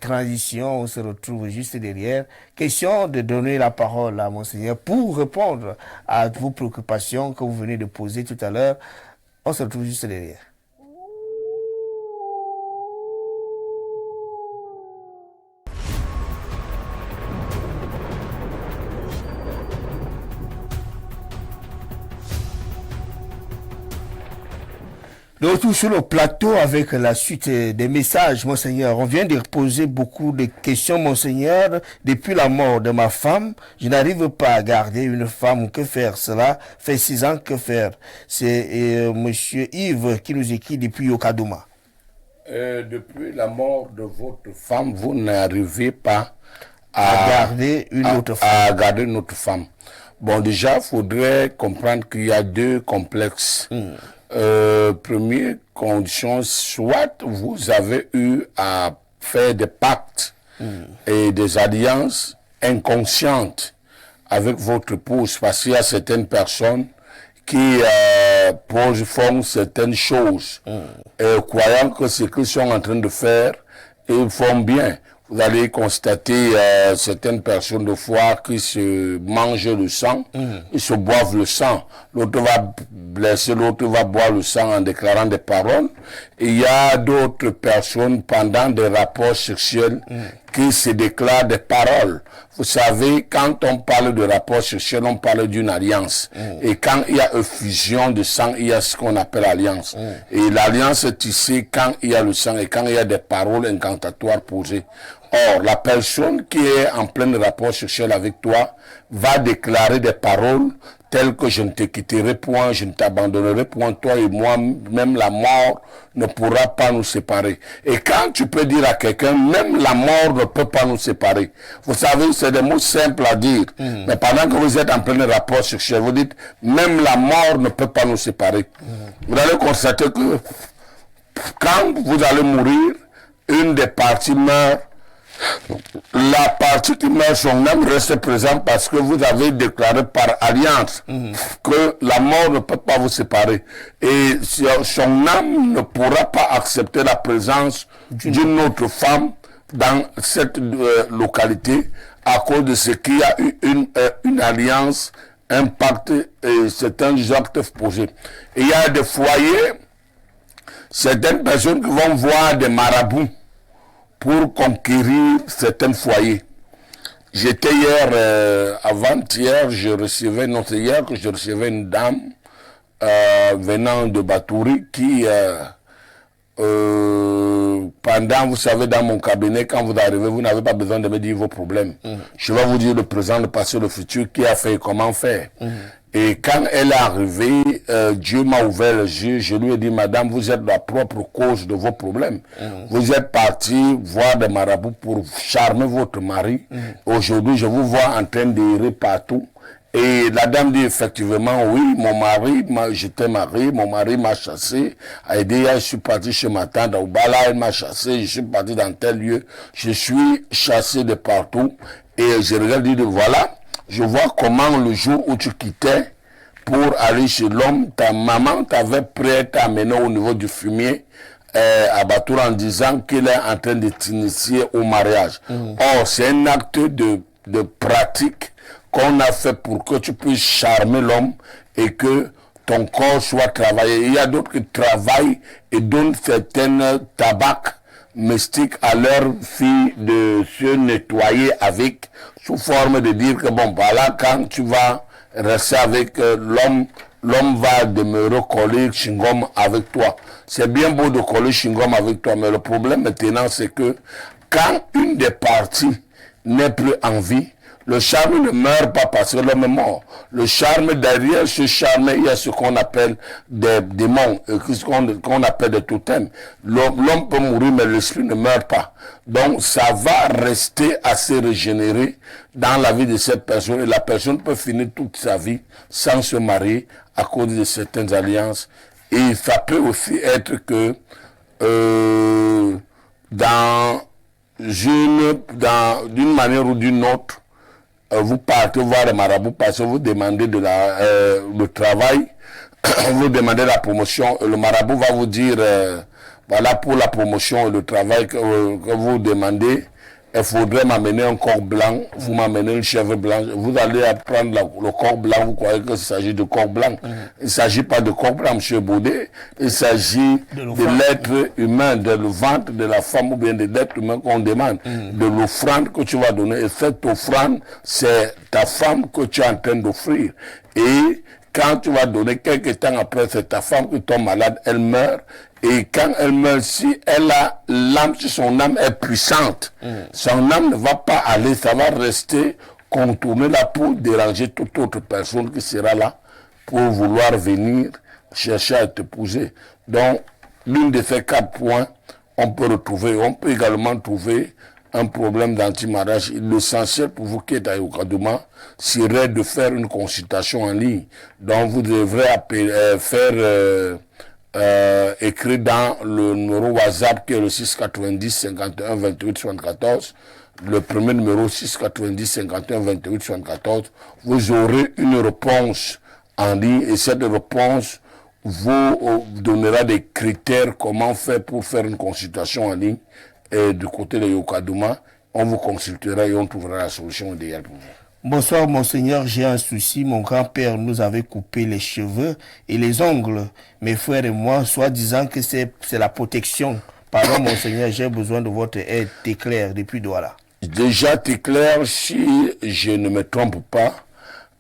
transition. On se retrouve juste derrière. Question de donner la parole à Monseigneur pour répondre à vos préoccupations que vous venez de poser tout à l'heure. On se retrouve juste derrière. De retour sur le plateau avec la suite des messages, Monseigneur. On vient de poser beaucoup de questions, Monseigneur. Depuis la mort de ma femme, je n'arrive pas à garder une femme. Que faire? Cela fait 6 ans. Que faire? C'est Monsieur Yves qui nous écrit depuis Yokadouma. Depuis la mort de votre femme, vous n'arrivez pas à garder une autre femme. Bon, déjà, il faudrait comprendre qu'il y a 2 complexes. Première condition, soit vous avez eu à faire des pactes et des alliances inconscientes avec votre épouse, parce qu'il y a certaines personnes qui font certaines choses, croyant que ce qu'ils sont en train de faire, ils font bien. Vous allez constater certaines personnes de foi qui se mangent le sang, ils se boivent le sang. L'autre va blesser, l'autre va boire le sang en déclarant des paroles. Et il y a d'autres personnes pendant des rapports sexuels qui se déclarent des paroles. Vous savez, quand on parle de rapport sexuel, on parle d'une alliance. Et quand il y a effusion de sang, il y a ce qu'on appelle alliance. Et l'alliance est tissée quand il y a le sang et quand il y a des paroles incantatoires posées. Or, la personne qui est en plein rapport sexuel avec toi va déclarer des paroles telles que je ne te quitterai point, je ne t'abandonnerai point, toi et moi, même la mort ne pourra pas nous séparer. Et quand tu peux dire à quelqu'un, même la mort ne peut pas nous séparer. Vous savez, c'est des mots simples à dire. Mais pendant que vous êtes en plein rapport sexuel, vous dites, même la mort ne peut pas nous séparer. Vous allez constater que quand vous allez mourir, une des parties meurt La partie qui meurt son âme reste présente parce que vous avez déclaré par alliance que la mort ne peut pas vous séparer. Et son âme ne pourra pas accepter la présence d'une autre femme dans cette localité à cause de ce qu'il y a eu une alliance, un pacte et certains actes posés. Et il y a des foyers, certaines personnes qui vont voir des marabouts pour conquérir certains foyers. J'étais hier, avant-hier, je recevais une dame venant de Batouri qui, pendant, vous savez, dans mon cabinet, quand vous arrivez, vous n'avez pas besoin de me dire vos problèmes. Je vais vous dire le présent, le passé, le futur, qui a fait, comment faire. Et quand elle est arrivée, Dieu m'a ouvert les yeux. Je lui ai dit, madame, vous êtes la propre cause de vos problèmes. Vous êtes partie voir des marabouts pour charmer votre mari. Aujourd'hui, je vous vois en train d'errer partout. Et la dame dit effectivement, oui, mon mari, j'étais marié, mon mari m'a chassé. Je suis parti chez ma tante à Oubala, elle m'a chassé, je suis parti dans tel lieu. Je suis chassé de partout. Et je regarde et dis, voilà, je vois comment le jour où tu quittais pour aller chez l'homme, ta maman t'avait prêt à t'amener au niveau du fumier à Batour en disant qu'elle est en train de t'initier au mariage. Or, c'est un acte de pratique qu'on a fait pour que tu puisses charmer l'homme et que ton corps soit travaillé. Il y a d'autres qui travaillent et donnent certaines tabacs mystiques à leurs filles de se nettoyer avec, sous forme de dire que bon, voilà, quand tu vas rester avec l'homme, l'homme va demeurer collé chingom avec toi. C'est bien beau de coller chingom avec toi, mais le problème maintenant, c'est que quand une des parties n'est plus en vie, le charme ne meurt pas parce que l'homme est mort. Le charme, derrière ce charme, il y a ce qu'on appelle des démons, ce qu'on appelle des totems. L'homme peut mourir, mais l'esprit ne meurt pas. Donc, ça va rester assez régénéré dans la vie de cette personne. Et la personne peut finir toute sa vie sans se marier à cause de certaines alliances. Et ça peut aussi être que d'une manière ou d'une autre, vous partez voir les marabouts parce que vous demandez le travail, vous demandez la promotion, le marabout va vous dire, voilà pour la promotion et le travail que vous demandez, il faudrait m'amener un corps blanc, vous m'amenez une chèvre blanche, vous allez prendre le corps blanc, vous croyez qu'il s'agit de corps blanc. Il ne s'agit pas de corps blanc, M. Baudet, il s'agit de l'être humain, de le ventre de la femme ou bien de l'être humain qu'on demande, de l'offrande que tu vas donner. Et cette offrande, c'est ta femme que tu es en train d'offrir. Et quand tu vas donner, quelques temps après, c'est ta femme qui tombe malade, elle meurt. Et quand elle meurt, si elle a l'âme, si son âme est puissante, son âme ne va pas aller, ça va rester contourner là pour déranger toute autre personne qui sera là pour vouloir venir chercher à t'épouser. Donc, l'une de ces 4 points, on peut également trouver un problème d'anti-mariage. L'essentiel pour vous qui êtes à Yokadouma serait de faire une consultation en ligne. Donc, vous devrez écrit dans le numéro WhatsApp qui est le 690 51 28 74, le premier numéro 690 51 28 74, vous aurez une réponse en ligne et cette réponse vous donnera des critères comment faire pour faire une consultation en ligne et du côté de Yokadouma, on vous consultera et on trouvera la solution idéale pour vous. Bonsoir, monseigneur, j'ai un souci. Mon grand-père nous avait coupé les cheveux et les ongles. Mes frères et moi, soi-disant que c'est la protection. Pardon, monseigneur, j'ai besoin de votre aide. T'éclaire depuis Douala. Déjà, t'éclaire, si je ne me trompe pas,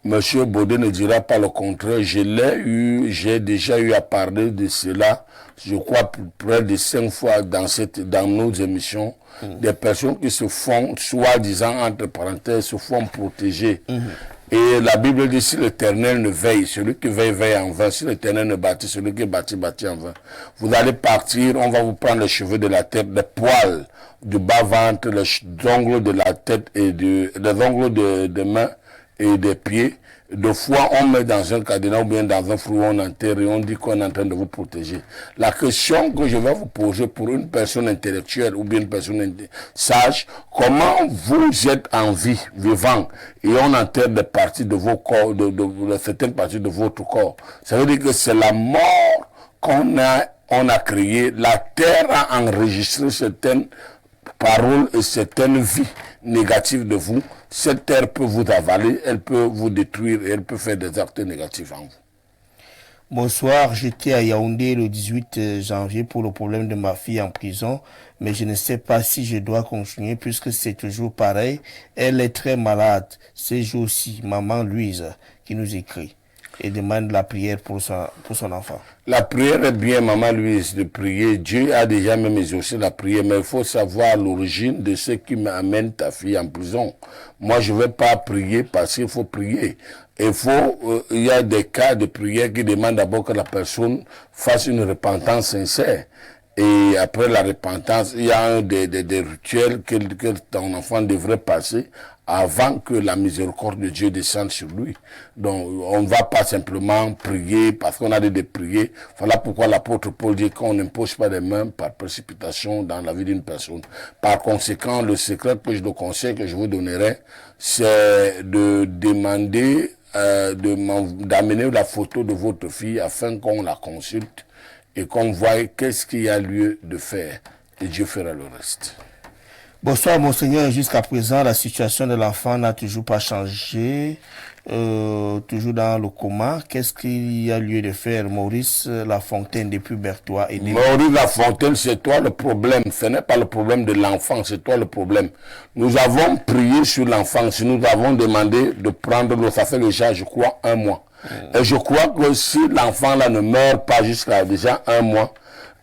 Monsieur Baudet ne dira pas le contraire. J'ai déjà eu à parler de cela, je crois, près de 5 fois dans nos émissions. Des personnes qui se font, soi-disant, entre parenthèses, se font protéger. Et la Bible dit, si l'Éternel ne veille, celui qui veille, veille en vain. Si l'Éternel ne bâtit, celui qui bâtit, bâtit en vain. Vous allez partir, on va vous prendre les cheveux de la tête, les poils du bas-ventre, les ongles de la tête et les ongles des mains et des pieds. Deux fois, on met dans un cadenas ou bien dans un fruit, on enterre et on dit qu'on est en train de vous protéger. La question que je vais vous poser pour une personne intellectuelle ou bien une personne sage, comment vous êtes en vie, vivant, et on enterre des parties de vos corps, de certaines parties de votre corps. Ça veut dire que c'est la mort qu'on a créée. La terre a enregistré certaines paroles et certaines vies négatives de vous. Cette terre peut vous avaler, elle peut vous détruire et elle peut faire des actes négatifs en vous. Bonsoir, j'étais à Yaoundé le 18 janvier pour le problème de ma fille en prison, mais je ne sais pas si je dois continuer puisque c'est toujours pareil. Elle est très malade. Ces jours-ci, maman Louise qui nous écrit et demande la prière pour son enfant. La prière est bien, maman Louise, de prier. Dieu a déjà même exaucé la prière, mais il faut savoir l'origine de ce qui m'amène ta fille en prison. Moi, je ne vais pas prier parce qu'il faut prier. Il y a des cas de prière qui demandent d'abord que la personne fasse une repentance sincère. Et après la repentance, il y a des rituels que ton enfant devrait passer avant que la miséricorde de Dieu descende sur lui. Donc, on ne va pas simplement prier parce qu'on a de prier. Voilà pourquoi l'apôtre Paul dit qu'on n'impose pas des mains par précipitation dans la vie d'une personne. Par conséquent, le secret que le conseil que je vous donnerai, c'est de demander, d'amener la photo de votre fille afin qu'on la consulte et qu'on voit qu'est-ce qu'il y a lieu de faire. Et Dieu fera le reste. Bonsoir, Monseigneur. Jusqu'à présent, la situation de l'enfant n'a toujours pas changé. Toujours dans le coma. Qu'est-ce qu'il y a lieu de faire? Maurice Lafontaine depuis Berthois. Maurice Lafontaine, c'est toi le problème. Ce n'est pas le problème de l'enfant, c'est toi le problème. Nous avons prié sur l'enfant. Si nous avons demandé de prendre l'eau, ça fait déjà, je crois, 1 mois. Et je crois que si l'enfant là ne meurt pas jusqu'à déjà 1 mois,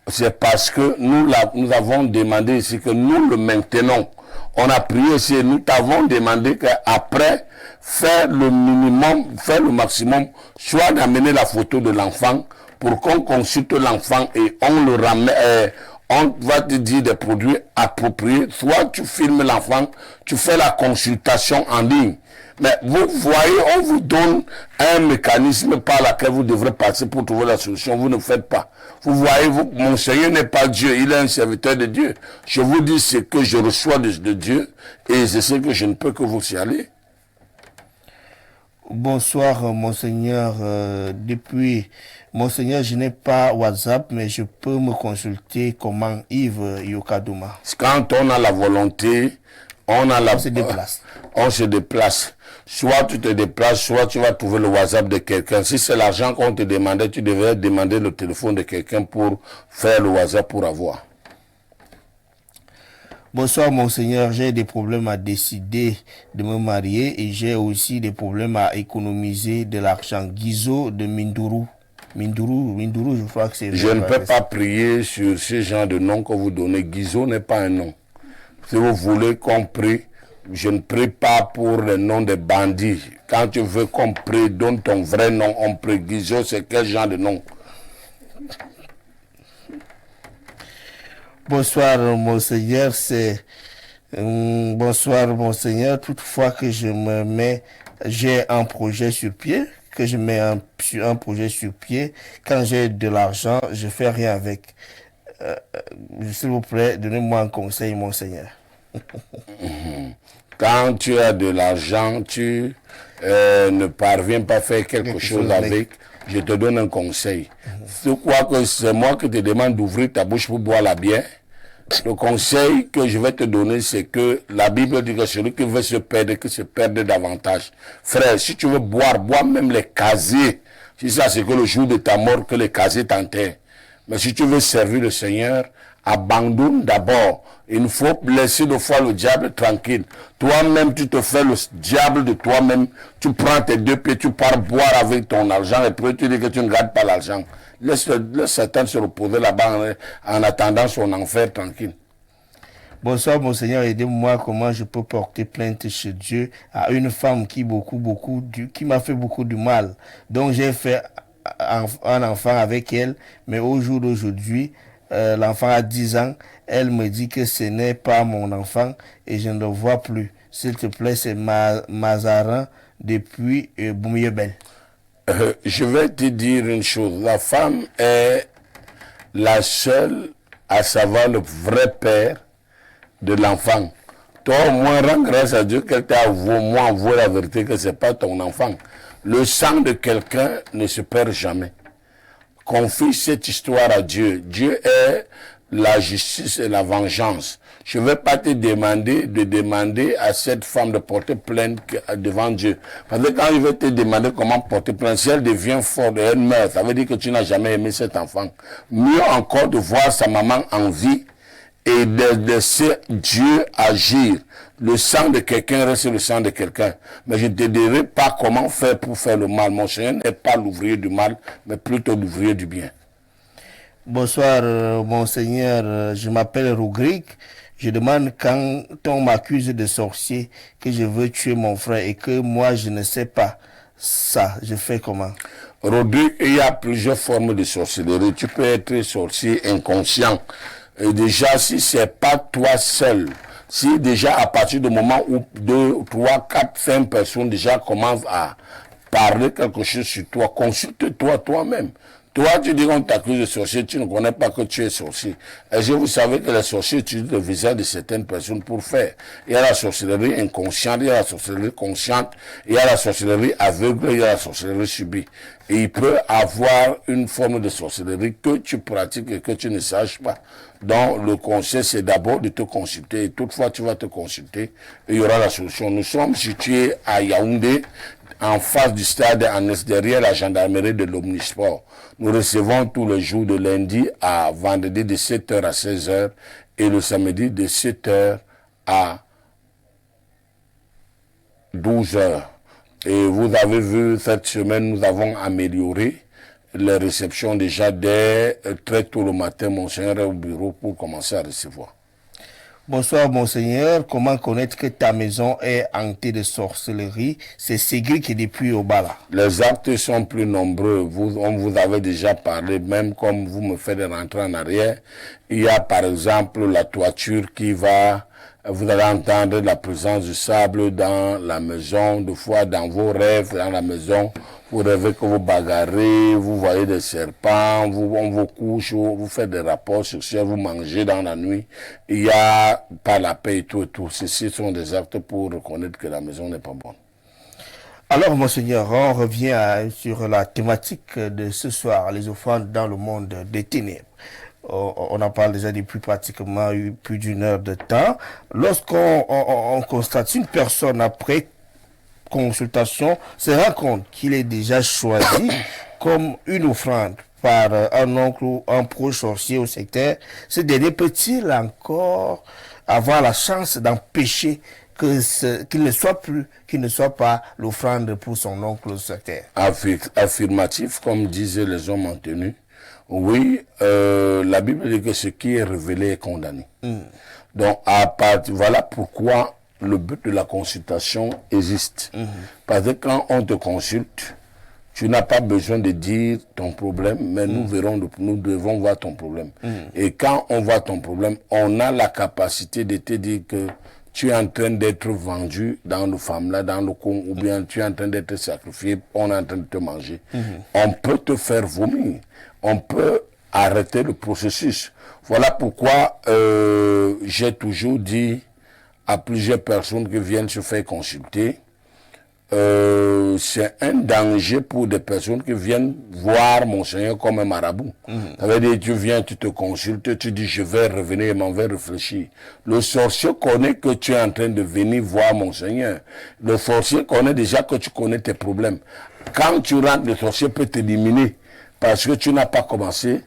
c'est parce que nous avons demandé ici que nous le maintenons. On a prié ici et nous t'avons demandé qu'après, faire le minimum, faire le maximum, soit d'amener la photo de l'enfant pour qu'on consulte l'enfant et on le ramène, on va te dire des produits appropriés. Soit tu filmes l'enfant, tu fais la consultation en ligne. Mais vous voyez, on vous donne un mécanisme par lequel vous devrez passer pour trouver la solution. Vous ne faites pas. Vous voyez, mon Seigneur n'est pas Dieu, il est un serviteur de Dieu. Je vous dis ce que je reçois de Dieu et c'est ce que je ne peux que vous signaler. Bonsoir, Monseigneur. Monseigneur, je n'ai pas WhatsApp, mais je peux me consulter comment Yves Yokadouma. Quand on a la volonté, on se déplace. On se déplace. Soit tu te déplaces, soit tu vas trouver le WhatsApp de quelqu'un. Si c'est l'argent qu'on te demandait, tu devrais demander le téléphone de quelqu'un pour faire le WhatsApp pour avoir. Bonsoir, Monseigneur. J'ai des problèmes à décider de me marier et j'ai aussi des problèmes à économiser de l'argent. Guizot de Minduru. Minduru, je crois que c'est... Je ne peux pas prier sur ce genre de nom que vous donnez. Guizot n'est pas un nom. Si vous voulez qu'on prie, je ne prie pas pour le nom des bandits. Quand tu veux qu'on prie, donne ton vrai nom, on prie. Guizot, c'est quel genre de nom? Bonsoir, Monseigneur. Bonsoir, Monseigneur. Toutefois que j'ai un projet sur pied, un projet sur pied, quand j'ai de l'argent, je fais rien avec. S'il vous plaît, donnez-moi un conseil, Monseigneur. Quand tu as de l'argent, tu ne parviens pas à faire quelque chose avec, je te donne un conseil. Je crois que c'est moi qui te demande d'ouvrir ta bouche pour boire la bière. Le conseil que je vais te donner, c'est que la Bible dit que celui qui veut se perdre, que se perde davantage. Frère, si tu veux boire même les casiers. Si ça, c'est que le jour de ta mort, que les casiers t'enterrent. Mais si tu veux servir le Seigneur, abandonne d'abord. Il faut laisser de fois le diable tranquille. Toi-même, tu te fais le diable de toi-même. Tu prends tes 2 pieds, tu pars boire avec ton argent et puis tu dis que tu ne gardes pas l'argent. Laisse Satan se reposer là-bas en attendant son enfer tranquille. Bonsoir, Monseigneur, aidez-moi comment je peux porter plainte chez Dieu à une femme qui m'a fait beaucoup de mal. Donc j'ai fait un enfant avec elle, mais au jour d'aujourd'hui, l'enfant a 10 ans, Elle me dit que ce n'est pas mon enfant et je ne le vois plus. S'il te plaît, c'est Mazarin depuis Boumyebel. Je vais te dire une chose. La femme est la seule à savoir le vrai père de l'enfant. Toi, au moins, rends grâce à Dieu qu'elle t'a avoué la vérité que ce n'est pas ton enfant. Le sang de quelqu'un ne se perd jamais. Confie cette histoire à Dieu. Dieu est la justice et la vengeance. Je ne vais pas te demander à cette femme de porter plainte devant Dieu. Parce que quand il veut te demander comment porter plainte, si elle devient forte et elle meurt, ça veut dire que tu n'as jamais aimé cet enfant. Mieux encore de voir sa maman en vie et de laisser Dieu agir. Le sang de quelqu'un reste le sang de quelqu'un. Mais je ne te dirai pas comment faire pour faire le mal. Mon Seigneur n'est pas l'ouvrier du mal, mais plutôt l'ouvrier du bien. Bonsoir, monseigneur. Je m'appelle Rougric. Je demande quand on m'accuse de sorcier que je veux tuer mon frère et que moi je ne sais pas ça. Je fais comment? Rodrigue, il y a plusieurs formes de sorcellerie. Tu peux être sorcier inconscient. Et déjà, si c'est pas toi seul, si déjà à partir du moment où 2, 3, 4, 5 personnes déjà commencent à parler quelque chose sur toi, consulte-toi toi-même. Toi, tu dis qu'on t'accuse de sorcier, tu ne connais pas que tu es sorcier. Est-ce que vous savez que les sorciers utilisent le visage de certaines personnes pour faire? Il y a la sorcellerie inconsciente, il y a la sorcellerie consciente, il y a la sorcellerie aveugle, il y a la sorcellerie subie. Et il peut avoir une forme de sorcellerie que tu pratiques et que tu ne saches pas. Donc, le conseil, c'est d'abord de te consulter. Et toutefois, tu vas te consulter et il y aura la solution. Nous sommes situés à Yaoundé, en face du stade, derrière la gendarmerie de l'Omnisport. Nous recevons tous les jours de lundi à vendredi de 7h à 16h et le samedi de 7h à 12h. Et vous avez vu, cette semaine, nous avons amélioré les réceptions déjà dès très tôt le matin. Monseigneur est au bureau pour commencer à recevoir. Bonsoir, monseigneur. Comment connaître que ta maison est hantée de sorcellerie? C'est Ségri qui est depuis Obala. Les actes sont plus nombreux. On vous avait déjà parlé, même comme vous me faites rentrer en arrière. Il y a par exemple la toiture qui va... Vous allez entendre la présence du sable dans la maison, des fois dans vos rêves, dans la maison. Vous rêvez que vous bagarrez, vous voyez des serpents, on vous couche, vous faites des rapports sexuels, vous mangez dans la nuit. Il y a pas la paix et tout et tout. Ceci sont des actes pour reconnaître que la maison n'est pas bonne. Alors, monseigneur, on revient sur la thématique de ce soir, les offrandes dans le monde des ténèbres. On en parle déjà depuis pratiquement plus d'une heure de temps. Lorsqu'on constate une personne après consultation se rend compte qu'il est déjà choisi comme une offrande par un oncle ou un proche sorcier au secteur, ce dernier peut-il encore avoir la chance d'empêcher qu'il ne soit pas l'offrande pour son oncle au secteur? Affirmatif, comme disaient les hommes en tenue. Oui, la Bible dit que ce qui est révélé est condamné. Donc, voilà pourquoi le but de la consultation existe. Parce que quand on te consulte, tu n'as pas besoin de dire ton problème, mais nous devons voir ton problème. Et quand on voit ton problème, on a la capacité de te dire que tu es en train d'être vendu dans le femme-là, dans le con, ou bien tu es en train d'être sacrifié, on est en train de te manger. On peut te faire vomir. On peut arrêter le processus. Voilà pourquoi j'ai toujours dit à plusieurs personnes qui viennent se faire consulter, c'est un danger pour des personnes qui viennent voir Monseigneur comme un marabout. Ça veut dire, tu viens, tu te consultes, tu dis, je vais revenir et m'en vais réfléchir. Le sorcier connaît que tu es en train de venir voir Monseigneur. Le sorcier connaît déjà que tu connais tes problèmes. Quand tu rentres, le sorcier peut t'éliminer parce que tu n'as pas commencé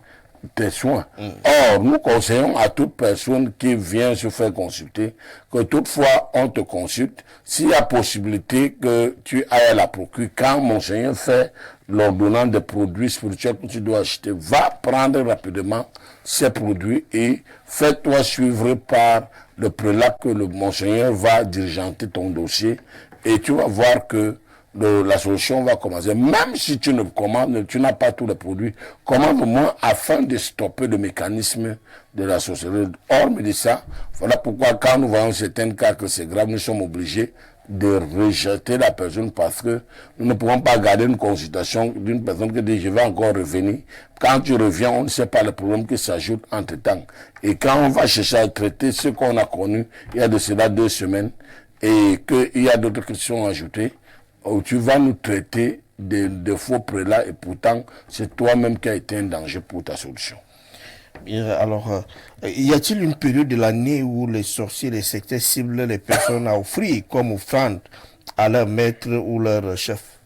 tes soins. Or, nous conseillons à toute personne qui vient se faire consulter que toutefois on te consulte, s'il y a possibilité que tu ailles à la procure, quand Monseigneur fait l'ordonnance des produits spirituels que tu dois acheter, va prendre rapidement ces produits et fais-toi suivre par le prélat que le Monseigneur va diligenter ton dossier et tu vas voir que la solution va commencer. Même si tu ne commandes, tu n'as pas tous les produits, commande au moins afin de stopper le mécanisme de la sorcellerie. Hormis de ça, voilà pourquoi quand nous voyons certains cas que c'est grave, nous sommes obligés de rejeter la personne parce que nous ne pouvons pas garder une consultation d'une personne qui dit je vais encore revenir. Quand tu reviens, on ne sait pas le problème qui s'ajoute entre temps. Et quand on va chercher à traiter ce qu'on a connu il y a de cela 2 semaines et qu'il y a d'autres questions ajoutées, où tu vas nous traiter de faux prélats et pourtant c'est toi-même qui as été un danger pour ta solution. Alors, y a-t-il une période de l'année où les sorciers, les sectaires ciblent les personnes à offrir comme offrande à leur maître ou leur chef?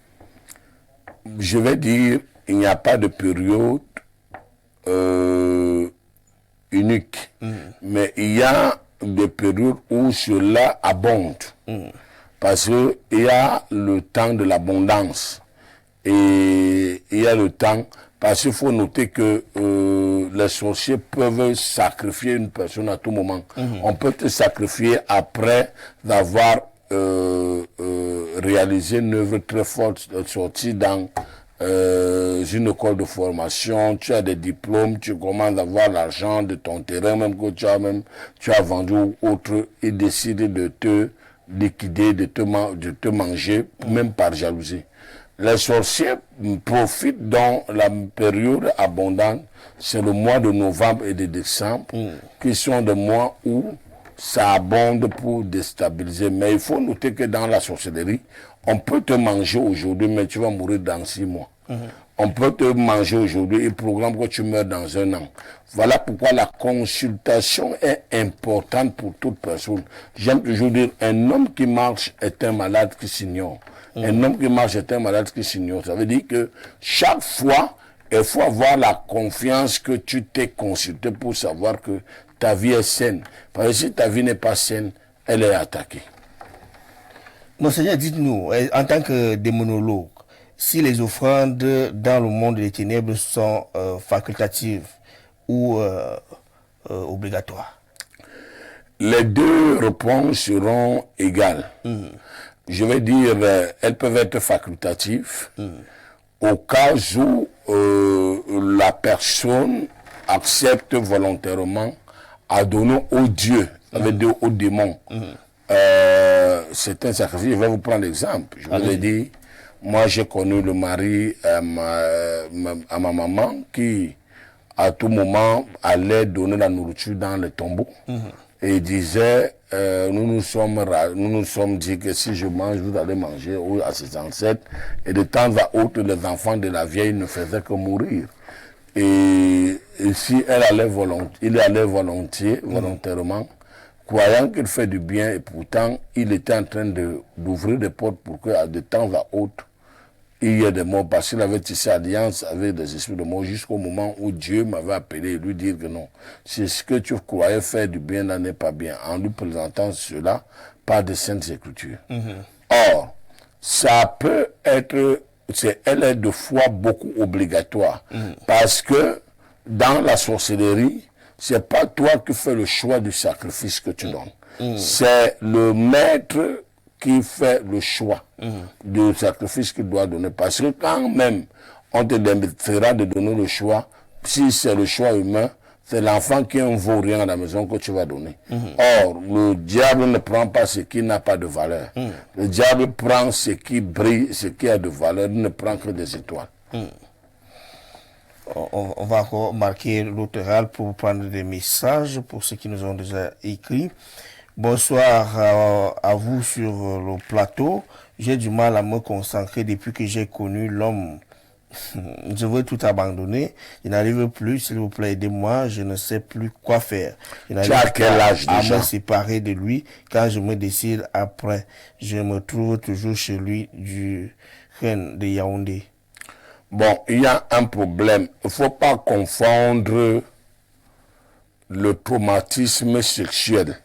Je vais dire, il n'y a pas de période unique, mais il y a des périodes où cela abonde. Parce qu'il y a le temps de l'abondance et il y a le temps. Parce qu'il faut noter que les sorciers peuvent sacrifier une personne à tout moment. On peut te sacrifier après avoir réalisé une œuvre très forte, sortie dans une école de formation, tu as des diplômes, tu commences à avoir l'argent de ton terrain, même que tu as vendu ou autre, et décide de te liquider, de te manger, même par jalousie. Les sorciers profitent dans la période abondante, c'est le mois de novembre et de décembre, qui sont des mois où ça abonde pour déstabiliser. Mais il faut noter que dans la sorcellerie, on peut te manger aujourd'hui, mais tu vas mourir dans 6 mois. On peut te manger aujourd'hui et programme que tu meurs dans 1 an. Voilà pourquoi la consultation est importante pour toute personne. J'aime toujours dire, un homme qui marche est un malade qui s'ignore. Un homme qui marche est un malade qui s'ignore. Ça veut dire que chaque fois, il faut avoir la confiance que tu t'es consulté pour savoir que ta vie est saine. Parce que si ta vie n'est pas saine, elle est attaquée. Monseigneur, dites-nous, en tant que démonologue, si les offrandes dans le monde des ténèbres sont facultatives ou obligatoires? Les 2 réponses seront égales. Je vais dire, elles peuvent être facultatives au cas où la personne accepte volontairement à donner au Dieu, ça veut dire au démon. C'est un sacrifice. Je vais vous prendre l'exemple. Je vous ai dit, moi j'ai connu le mari à ma maman qui à tout moment allait donner la nourriture dans le tombeau et disait nous nous sommes dit que si je mange vous allez manger à ses ancêtres, et de temps à autre les enfants de la vieille ne faisaient que mourir, et si il allait volontairement, croyant qu'il fait du bien, et pourtant il était en train d'ouvrir des portes pour que de temps à autre il y ait des morts, parce qu'il avait tissé alliance avec des esprits de mort jusqu'au moment où Dieu m'avait appelé et lui dire que non, c'est ce que tu croyais faire du bien là n'est pas bien, en lui présentant cela par des saintes écritures. Or, ça peut être, elle est de fois beaucoup obligatoire, parce que dans la sorcellerie, c'est pas toi qui fais le choix du sacrifice que tu donnes. C'est le maître qui fait le choix du sacrifice qu'il doit donner. Parce que quand même, on te demandera de donner le choix, si c'est le choix humain, c'est l'enfant qui ne vaut rien à la maison que tu vas donner. Or, le diable ne prend pas ce qui n'a pas de valeur. Le diable prend ce qui brille, ce qui a de valeur, il ne prend que des étoiles. On va encore marquer l'autre râle pour prendre des messages pour ceux qui nous ont déjà écrit. Bonsoir à vous sur le plateau. J'ai du mal à me concentrer depuis que j'ai connu l'homme. Je veux tout abandonner. Je n'arrive plus, s'il vous plaît, aidez-moi. Je ne sais plus quoi faire. Je n'arrive pas à me séparer de lui. Quand je me décide après, je me trouve toujours chez lui du reine de Yaoundé. Bon, il y a un problème. Il ne faut pas confondre le traumatisme sexuel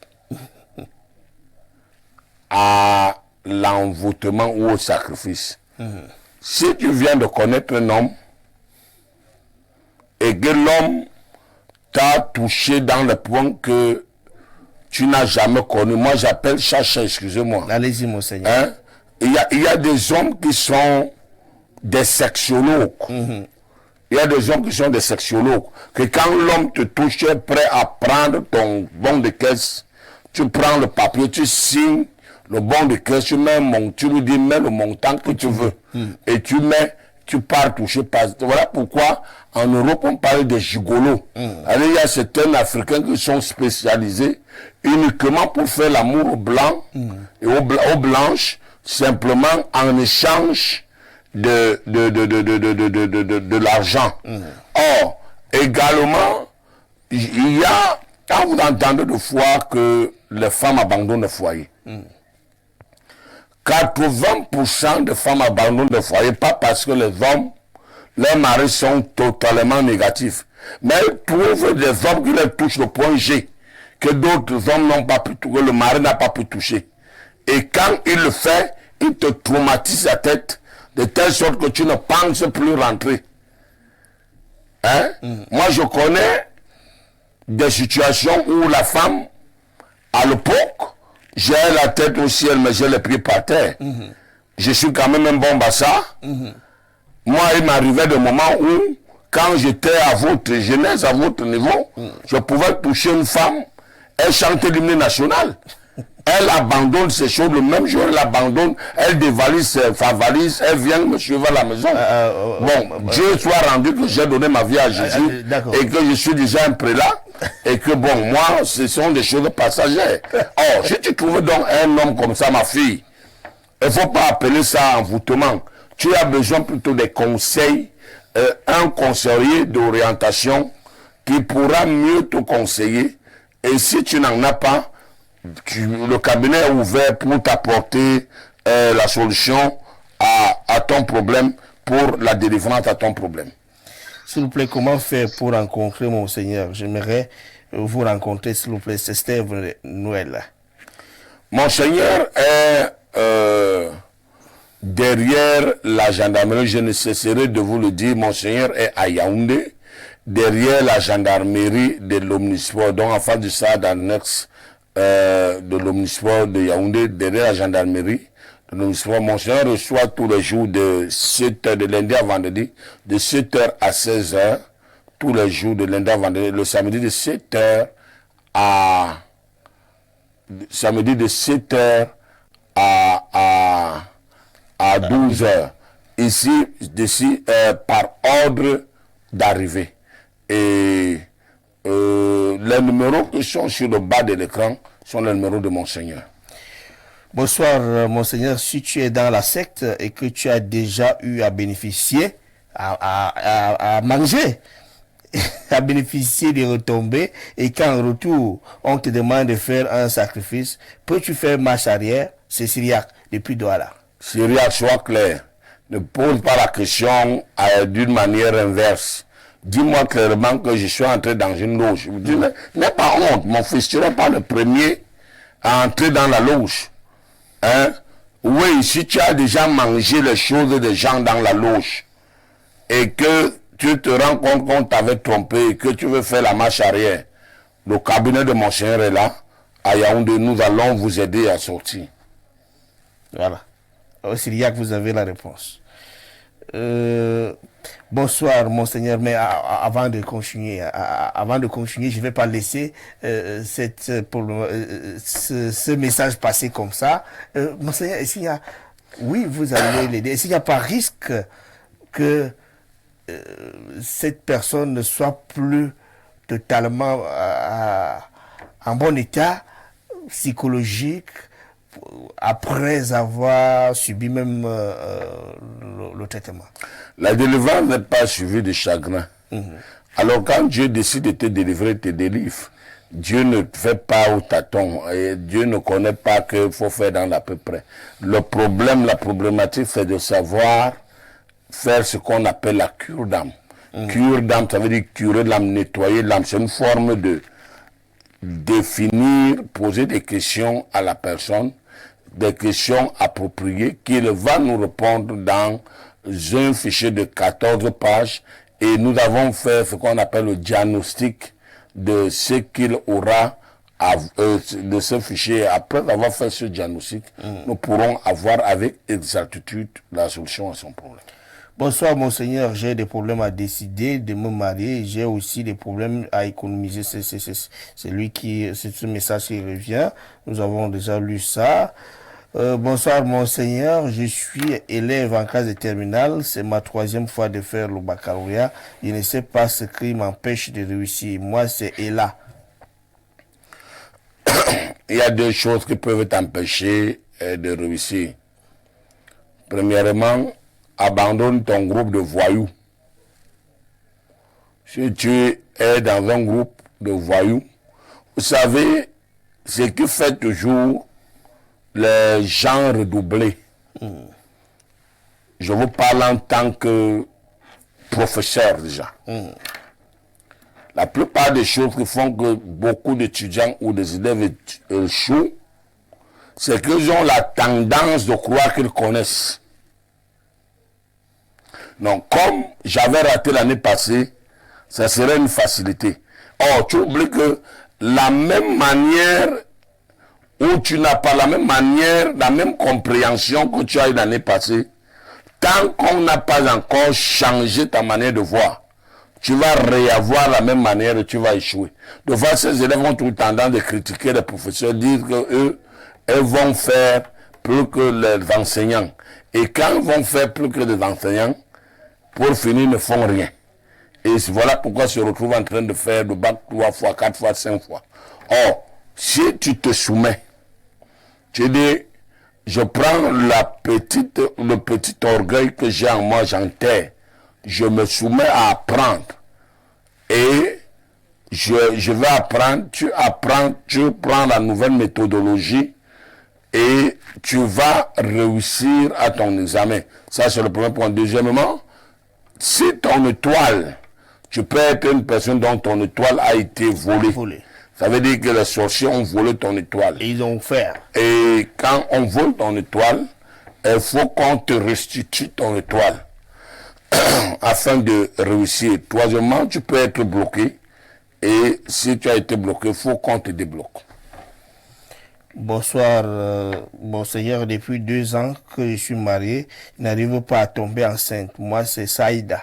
à l'envoûtement ou au sacrifice. Si tu viens de connaître un homme et que l'homme t'a touché dans le point que tu n'as jamais connu, moi j'appelle chacha, excusez-moi. Allez-y, monseigneur. Hein? il y a des hommes qui sont des sexologues. Il y a des hommes qui sont des sexologues. Que quand l'homme te touche, tu es prêt à prendre ton bon de caisse. Tu prends le papier, tu signes le bon de caisse, tu lui dis mets le montant que tu veux. Et tu pars toucher. Voilà pourquoi en Europe on parle des gigolos. Alors, il y a certains Africains qui sont spécialisés uniquement pour faire l'amour aux blancs et aux blanches, simplement en échange de l'argent. Or, également, il y a, quand vous entendez de fois que les femmes abandonnent le foyer, 80% de femmes abandonnent le foyer, pas parce que les hommes, leurs maris sont totalement négatifs, mais elles trouvent des hommes qui les touchent le point G, que d'autres hommes n'ont pas pu toucher, que le mari n'a pas pu toucher. Et quand il le fait, il te traumatise la tête, de telle sorte que tu ne penses plus rentrer. Hein? Moi, je connais des situations où la femme, à l'époque, j'ai la tête au ciel, mais j'ai les pieds par terre. Je suis quand même un bon bassa. Moi, il m'arrivait des moments où, quand j'étais à votre jeunesse, à votre niveau, je pouvais toucher une femme, elle chantait l'hymne national. Elle abandonne ses choses le même jour, elle abandonne, elle dévalise sa valise, elle vient me suivre à la maison. Dieu soit rendu que j'ai donné ma vie à Jésus et que je suis déjà un prélat et que bon, moi, ce sont des choses passagères. Or, si tu trouves donc un homme comme ça, ma fille, il ne faut pas appeler ça envoûtement. Tu as besoin plutôt des conseils, un conseiller d'orientation qui pourra mieux te conseiller. Et si tu n'en as pas, le cabinet est ouvert pour t'apporter la solution à ton problème, pour la délivrance à ton problème. S'il vous plaît, comment faire pour rencontrer Monseigneur? J'aimerais vous rencontrer, s'il vous plaît, c'est Steve Noël. Monseigneur est derrière la gendarmerie, je ne cesserai de vous le dire, Monseigneur est à Yaoundé, derrière la gendarmerie de l'Omnisport, donc en face de ça, dans l'annexe de l'Omnisport de Yaoundé, derrière la gendarmerie de l'Omnisport. Monseigneur reçoit tous les jours de 7h, de lundi à vendredi, de 7h à 16h, tous les jours de lundi à vendredi, le samedi de 7h à 7h à 12h. D'ici, par ordre d'arrivée. Et les numéros qui sont sur le bas de l'écran sont les numéros de Monseigneur. Bonsoir, Monseigneur. Si tu es dans la secte et que tu as déjà eu à bénéficier, à manger, à bénéficier des retombées, et qu'en retour, on te demande de faire un sacrifice, peux-tu faire marche arrière? C'est Syriac, depuis Douala. Syriac, sois clair. Ne pose pas la question d'une manière inverse. Dis-moi clairement que je suis entré dans une loge. Je me dis, n'aie pas honte, mon fils, tu n'es pas le premier à entrer dans la loge. Hein? Oui, si tu as déjà mangé les choses des gens dans la loge et que tu te rends compte qu'on t'avait trompé et que tu veux faire la marche arrière, le cabinet de Monseigneur est là. À Yaoundé, nous allons vous aider à sortir. Voilà. Au Syriac, vous avez la réponse. Bonsoir, Monseigneur, mais avant de continuer, je ne vais pas laisser ce message passer comme ça. Monseigneur, est-ce qu'il y a, oui, vous allez l'aider, est-ce qu'il n'y a pas risque que cette personne ne soit plus totalement en bon état psychologique après avoir subi même le traitement? La délivrance n'est pas suivie de chagrin. Alors quand Dieu décide de te délivrer, il te délivre. Dieu ne fait pas au tâton. Et Dieu ne connaît pas qu'il faut faire dans l'à peu près. Le problème, la problématique, c'est de savoir faire ce qu'on appelle la cure d'âme. Cure d'âme, ça veut dire curer l'âme, nettoyer l'âme. C'est une forme de définir, poser des questions à la personne, des questions appropriées qu'il va nous répondre dans un fichier de 14 pages, et nous avons fait ce qu'on appelle le diagnostic de ce qu'il aura de ce fichier, après avoir fait ce diagnostic, nous pourrons avoir avec exactitude la solution à son problème. Bonsoir, monseigneur. J'ai des problèmes à décider de me marier. J'ai aussi des problèmes à économiser. C'est ce message qui revient. Nous avons déjà lu ça. Bonsoir, monseigneur. Je suis élève en classe de terminale. C'est ma 3e fois de faire le baccalauréat. Je ne sais pas ce qui m'empêche de réussir. Moi, c'est Ella. Il y a 2 choses qui peuvent t'empêcher de réussir. Premièrement, abandonne ton groupe de voyous. Si tu es dans un groupe de voyous, vous savez, ce qui fait toujours les gens redoublés. Je vous parle en tant que professeur déjà. La plupart des choses qui font que beaucoup d'étudiants ou des élèves échouent, c'est qu'ils ont la tendance de croire qu'ils connaissent. Donc, comme j'avais raté l'année passée, ça serait une facilité. Or, tu oublies que la même manière où tu n'as pas la même manière, la même compréhension que tu as eu l'année passée, tant qu'on n'a pas encore changé ta manière de voir, tu vas réavoir la même manière et tu vas échouer. De fois, ces élèves ont tout tendance de critiquer les professeurs, dire qu'eux vont faire plus que les enseignants. Et quand ils vont faire plus que les enseignants, pour finir, ils ne font rien. Et voilà pourquoi ils se retrouvent en train de faire le bac 3 fois, 4 fois, 5 fois. Or, si tu te soumets, tu dis, je prends le petit orgueil que j'ai en moi, j'enterre. Je me soumets à apprendre. Et je vais apprendre, tu apprends, tu prends la nouvelle méthodologie et tu vas réussir à ton examen. Ça, c'est le premier point. Deuxièmement, si ton étoile, tu peux être une personne dont ton étoile a été volée. Ça veut dire que les sorciers ont volé ton étoile. Et ils ont fait. Et quand on vole ton étoile, il faut qu'on te restitue ton étoile afin de réussir. Troisièmement, tu peux être bloqué. Et si tu as été bloqué, il faut qu'on te débloque. Bonsoir, monseigneur. Depuis 2 ans que je suis marié, je n'arrive pas à tomber enceinte. Moi, c'est Saïda.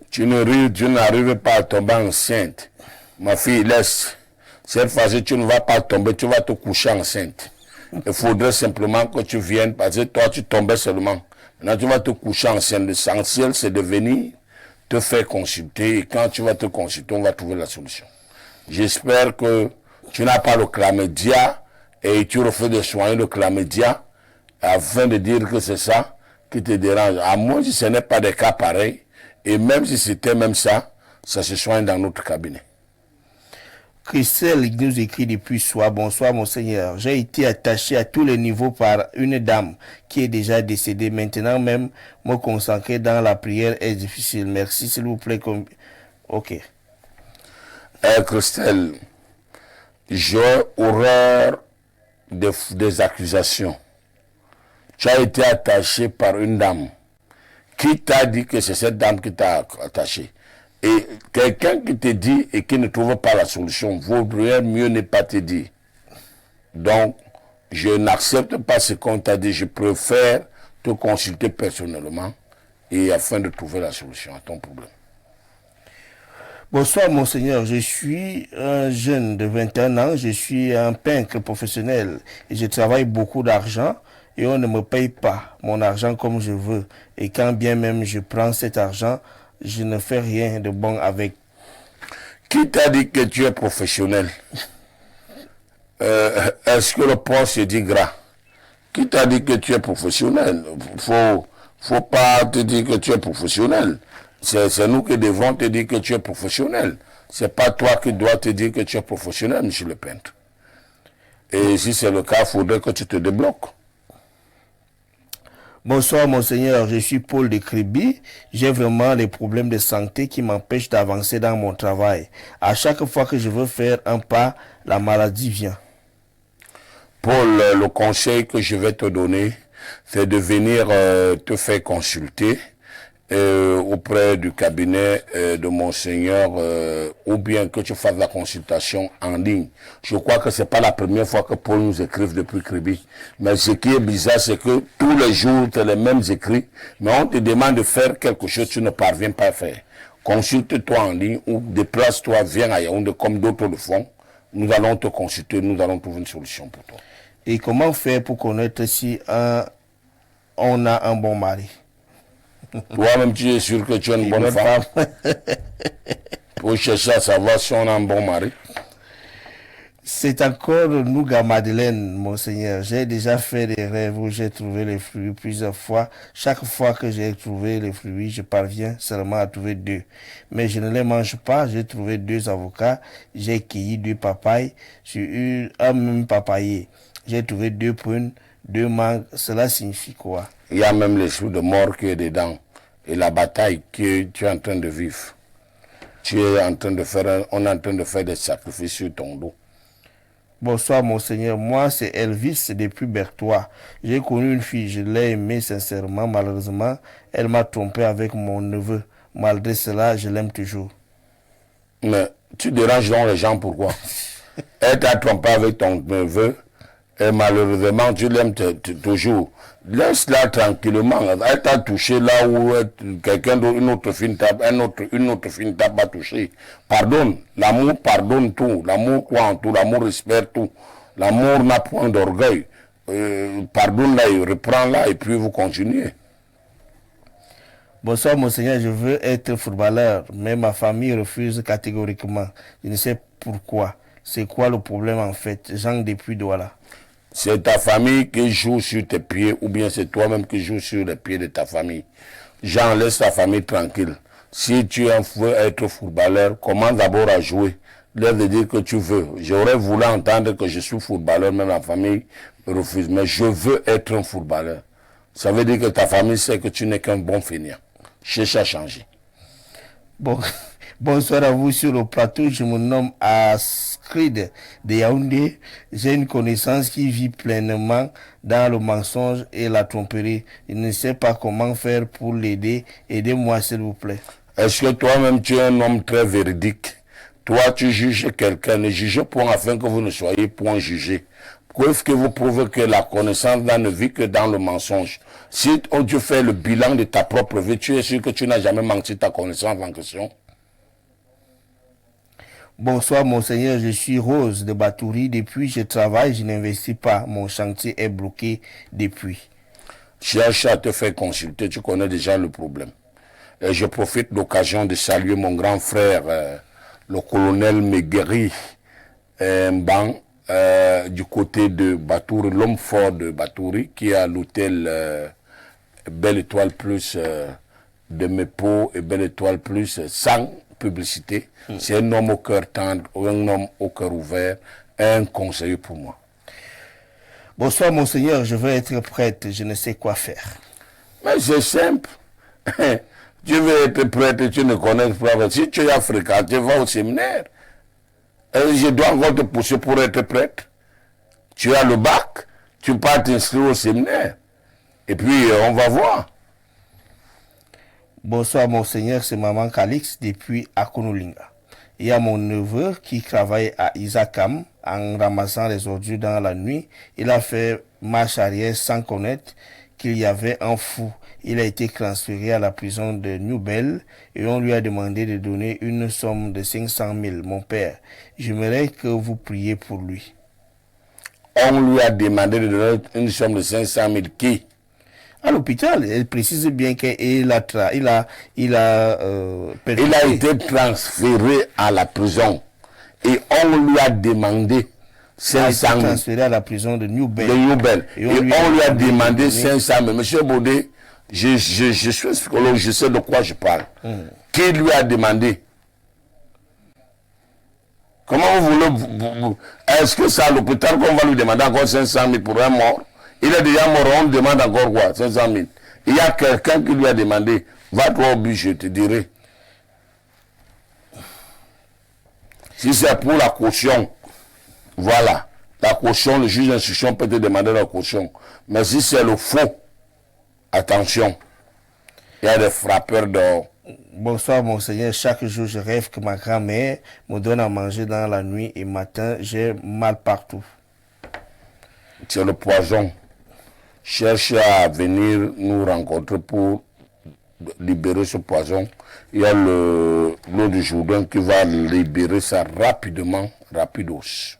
Tu n'arrives pas à tomber enceinte. Ma fille, laisse. Cette fois-ci, tu ne vas pas tomber, tu vas te coucher enceinte. Il faudrait simplement que tu viennes, parce que toi, tu tombais seulement. Maintenant, tu vas te coucher enceinte. L'essentiel, c'est de venir te faire consulter. Et quand tu vas te consulter, on va trouver la solution. J'espère que tu n'as pas le chlamydia et tu refais de soigner le chlamydia afin de dire que c'est ça qui te dérange. À moins si ce n'est pas des cas pareils. Et même si c'était même ça se soigne dans notre cabinet. Christelle nous écrit depuis soir. Bonsoir, monseigneur. J'ai été attaché à tous les niveaux par une dame qui est déjà décédée. Maintenant même, me concentrer dans la prière est difficile. Merci, s'il vous plaît. Ok. Christelle, j'ai horreur des accusations. Tu as été attaché par une dame. Qui t'a dit que c'est cette dame qui t'a attaché? Et quelqu'un qui te dit et qui ne trouve pas la solution, vaudrait mieux ne pas te dire. Donc, je n'accepte pas ce qu'on t'a dit. Je préfère te consulter personnellement et afin de trouver la solution à ton problème. Bonsoir, monseigneur. Je suis un jeune de 21 ans. Je suis un peintre professionnel et je travaille beaucoup d'argent et on ne me paye pas mon argent comme je veux. Et quand bien même je prends cet argent, je ne fais rien de bon avec. Qui t'a dit que tu es professionnel? Est-ce que le poste se dit gras? Qui t'a dit que tu es professionnel? Faut pas te dire que tu es professionnel. C'est nous qui devrons te dire que tu es professionnel. C'est pas toi qui dois te dire que tu es professionnel, monsieur le peintre. Et si c'est le cas, il faudrait que tu te débloques. Bonsoir, monseigneur. Je suis Paul de Kribi. J'ai vraiment des problèmes de santé qui m'empêchent d'avancer dans mon travail. À chaque fois que je veux faire un pas, la maladie vient. Paul, le conseil que je vais te donner, c'est de venir te faire consulter auprès du cabinet de Monseigneur, ou bien que tu fasses la consultation en ligne. Je crois que c'est pas la première fois que Paul nous écrive depuis Kribi. Mais ce qui est bizarre, c'est que tous les jours, tu as les mêmes écrits, mais on te demande de faire quelque chose que tu ne parviens pas à faire. Consulte-toi en ligne ou déplace-toi, viens à Yaoundé comme d'autres le font. Nous allons te consulter, nous allons trouver une solution pour toi. Et comment faire pour connaître si on a un bon mari? Toi-même, tu es sûr que tu es une bonne femme. Pour chercher à savoir si on a un bon mari. C'est encore Nouga Madeleine, Monseigneur. J'ai déjà fait des rêves où j'ai trouvé les fruits plusieurs fois. Chaque fois que j'ai trouvé les fruits, je parviens seulement à trouver 2. Mais je ne les mange pas. J'ai trouvé 2 avocats. J'ai cueilli 2 papayes. J'ai eu un même papayer. J'ai trouvé 2 prunes, 2 mangues. Cela signifie quoi? Il y a même l'esprit de mort qui est dedans. Et la bataille que tu es en train de vivre. On est en train de faire des sacrifices sur ton dos. Bonsoir, Monseigneur. Moi, c'est Elvis depuis Berthois. J'ai connu une fille, je l'ai aimée sincèrement. Malheureusement, elle m'a trompé avec mon neveu. Malgré cela, je l'aime toujours. Mais tu déranges donc les gens, pourquoi? Elle t'a trompé avec ton neveu. Et malheureusement, tu l'aimes toujours. Laisse-la tranquillement. Elle t'a touché là où quelqu'un d'autre, une autre fille ne t'a pas touché. Pardonne. L'amour pardonne tout. L'amour croit en tout. L'amour espère tout. L'amour n'a point d'orgueil. Pardonne-la et reprends-la et puis vous continuez. Bonsoir, Monseigneur. Je veux être footballeur, mais ma famille refuse catégoriquement. Je ne sais pourquoi. C'est quoi le problème en fait? Jean depuis Douala. C'est ta famille qui joue sur tes pieds ou bien c'est toi-même qui joues sur les pieds de ta famille. Jean, laisse ta famille tranquille. Si tu veux être footballeur, commence d'abord à jouer. Laisse de dire que tu veux. J'aurais voulu entendre que je suis footballeur, même la famille me refuse. Mais je veux être un footballeur. Ça veut dire que ta famille sait que tu n'es qu'un bon fainéant. Cherche à changer. Bon, bonsoir à vous sur le plateau. Je me nomme Ascrid de Yaoundé. J'ai une connaissance qui vit pleinement dans le mensonge et la tromperie. Je ne sais pas comment faire pour l'aider. Aidez-moi s'il vous plaît. Est-ce que toi-même tu es un homme très véridique? Toi tu juges quelqu'un, ne jugez point afin que vous ne soyez point jugé. Preuve que vous prouvez que la connaissance là ne vit que dans le mensonge. Si tu fais le bilan de ta propre vie, tu es sûr que tu n'as jamais menti ta connaissance en question. Bonsoir, Monseigneur. Je suis Rose de Batouri. Depuis, je travaille, je n'investis pas. Mon chantier est bloqué depuis. Cherche à te faire consulter, tu connais déjà le problème. Et je profite de l'occasion de saluer mon grand frère, le colonel Megueri Mbang, du côté de Batouri, l'homme fort de Batouri, qui est à l'hôtel Belle Étoile Plus de Mepo et Belle Étoile Plus sans publicité. C'est un homme au cœur tendre, un homme au cœur ouvert, un conseiller pour moi. Bonsoir, Monseigneur. Je veux être prêtre. Je ne sais quoi faire. Mais c'est simple. Tu veux être prêtre, tu ne connais pas. Si tu es africain, tu vas au séminaire. Je dois encore te pousser pour être prêtre. Tu as le bac, tu pars t'inscrire au séminaire. Et puis, on va voir. Bonsoir, Monseigneur. C'est Maman Calix depuis Akonolinga. Il y a mon neveu qui travaille à Isakam en ramassant les ordures dans la nuit. Il a fait marche arrière sans connaître qu'il y avait un fou. Il a été transféré à la prison de New Bell et on lui a demandé de donner une somme de 500 000. Mon père, j'aimerais que vous priez pour lui. On lui a demandé de donner une somme de 500 000 qui? À l'hôpital, elle précise bien qu'il a été transféré à la prison et on lui a demandé 500 000. Transféré à la prison de New Bell. Et on lui a demandé 500 000. Monsieur Baudet, je suis psychologue, je sais de quoi je parle. Qui lui a demandé? Comment vous voulez... Est-ce que c'est à l'hôpital qu'on va lui demander encore 500 000 pour un mort? Il est déjà mort, on demande encore quoi? 500 000. Il y a quelqu'un qui lui a demandé, va-toi au but, je te dirai. Si c'est pour la caution, voilà. La caution, le juge d'instruction peut te demander la caution. Mais si c'est le faux, attention. Il y a des frappeurs d'or. Bonsoir, monseigneur. Chaque jour, je rêve que ma grand-mère me donne à manger dans la nuit et matin, j'ai mal partout. C'est le poison. Cherche à venir nous rencontrer pour libérer ce poison. Il y a l'eau du Jourdain qui va libérer ça rapidement, rapidos.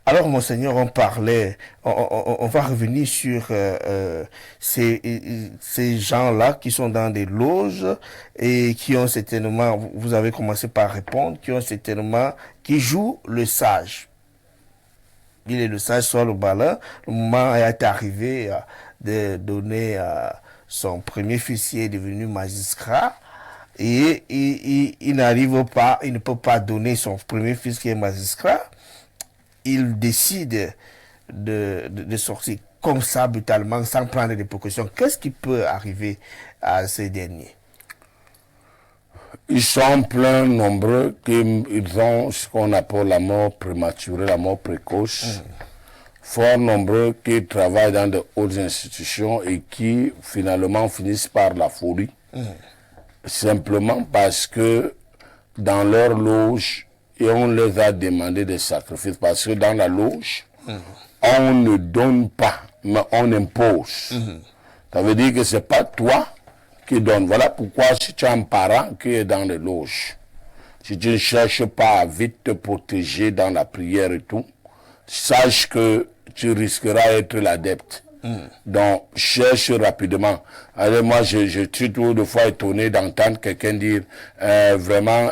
Alors, monseigneur, on va revenir sur ces gens-là qui sont dans des loges et qui ont certainement, vous avez commencé par répondre, qui jouent le sage. Il est le sage sur le ballon. Le moment est arrivé de donner son premier fils qui est devenu magistrat. Et il n'arrive pas, il ne peut pas donner son premier fils qui est magistrat. Il décide de sortir comme ça brutalement, sans prendre des précautions. Qu'est-ce qui peut arriver à ces derniers? Ils sont plein nombreux qu'ils ont ce qu'on appelle la mort prématurée, la mort précoce. Fort nombreux qui travaillent dans de hautes institutions et qui finalement finissent par la folie. Simplement parce que dans leur loge, et on les a demandé des sacrifices. Parce que dans la loge, on ne donne pas, mais on impose. Ça veut dire que ce n'est pas toi qui donne. Voilà pourquoi si tu as un parent qui est dans les loges, si tu ne cherches pas à vite te protéger dans la prière et tout, sache que tu risqueras d'être l'adepte. Donc, cherche rapidement. Alors, moi, je suis tout de fois étonné d'entendre quelqu'un dire vraiment,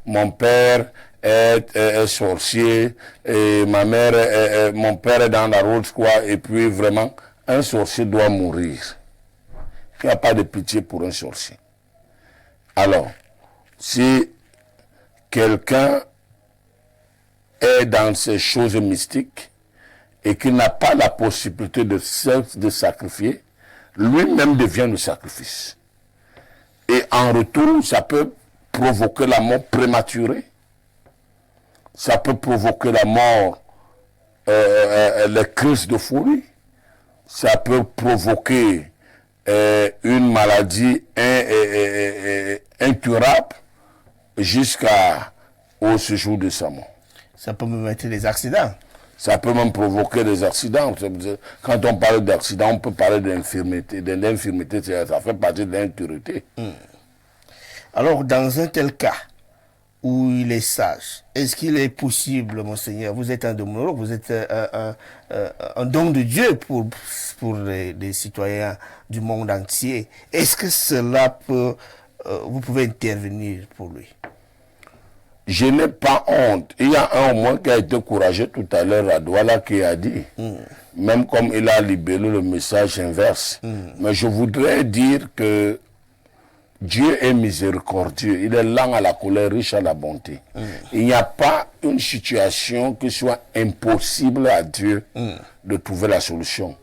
mon père est sorcier et ma mère, mon père est dans la route, quoi, et puis vraiment, un sorcier doit mourir. Il n'y a pas de pitié pour un sorcier. Alors, si quelqu'un est dans ces choses mystiques, et qu'il n'a pas la possibilité de sacrifier, lui-même devient le sacrifice. Et en retour, ça peut provoquer la mort prématurée, ça peut provoquer la mort, les crises de folie, ça peut provoquer une maladie incurable jusqu'au séjour de sa mort. Ça peut me mettre des accidents. Ça peut même provoquer des accidents. Quand on parle d'accident, on peut parler d'infirmité. L'infirmité, ça fait partie de l'impureté. Alors, dans un tel cas où il est sage, est-ce qu'il est possible, monseigneur, vous êtes un démonologue, vous êtes un don de Dieu pour les citoyens du monde entier. Est-ce que cela peut, vous pouvez intervenir pour lui? Je n'ai pas honte. Il y a un au moins qui a été courageux tout à l'heure à Douala qui a dit, même comme il a libéré le message inverse. Mais je voudrais dire que Dieu est miséricordieux. Il est lent à la colère, riche à la bonté. Il n'y a pas une situation qui soit impossible à Dieu de trouver la solution.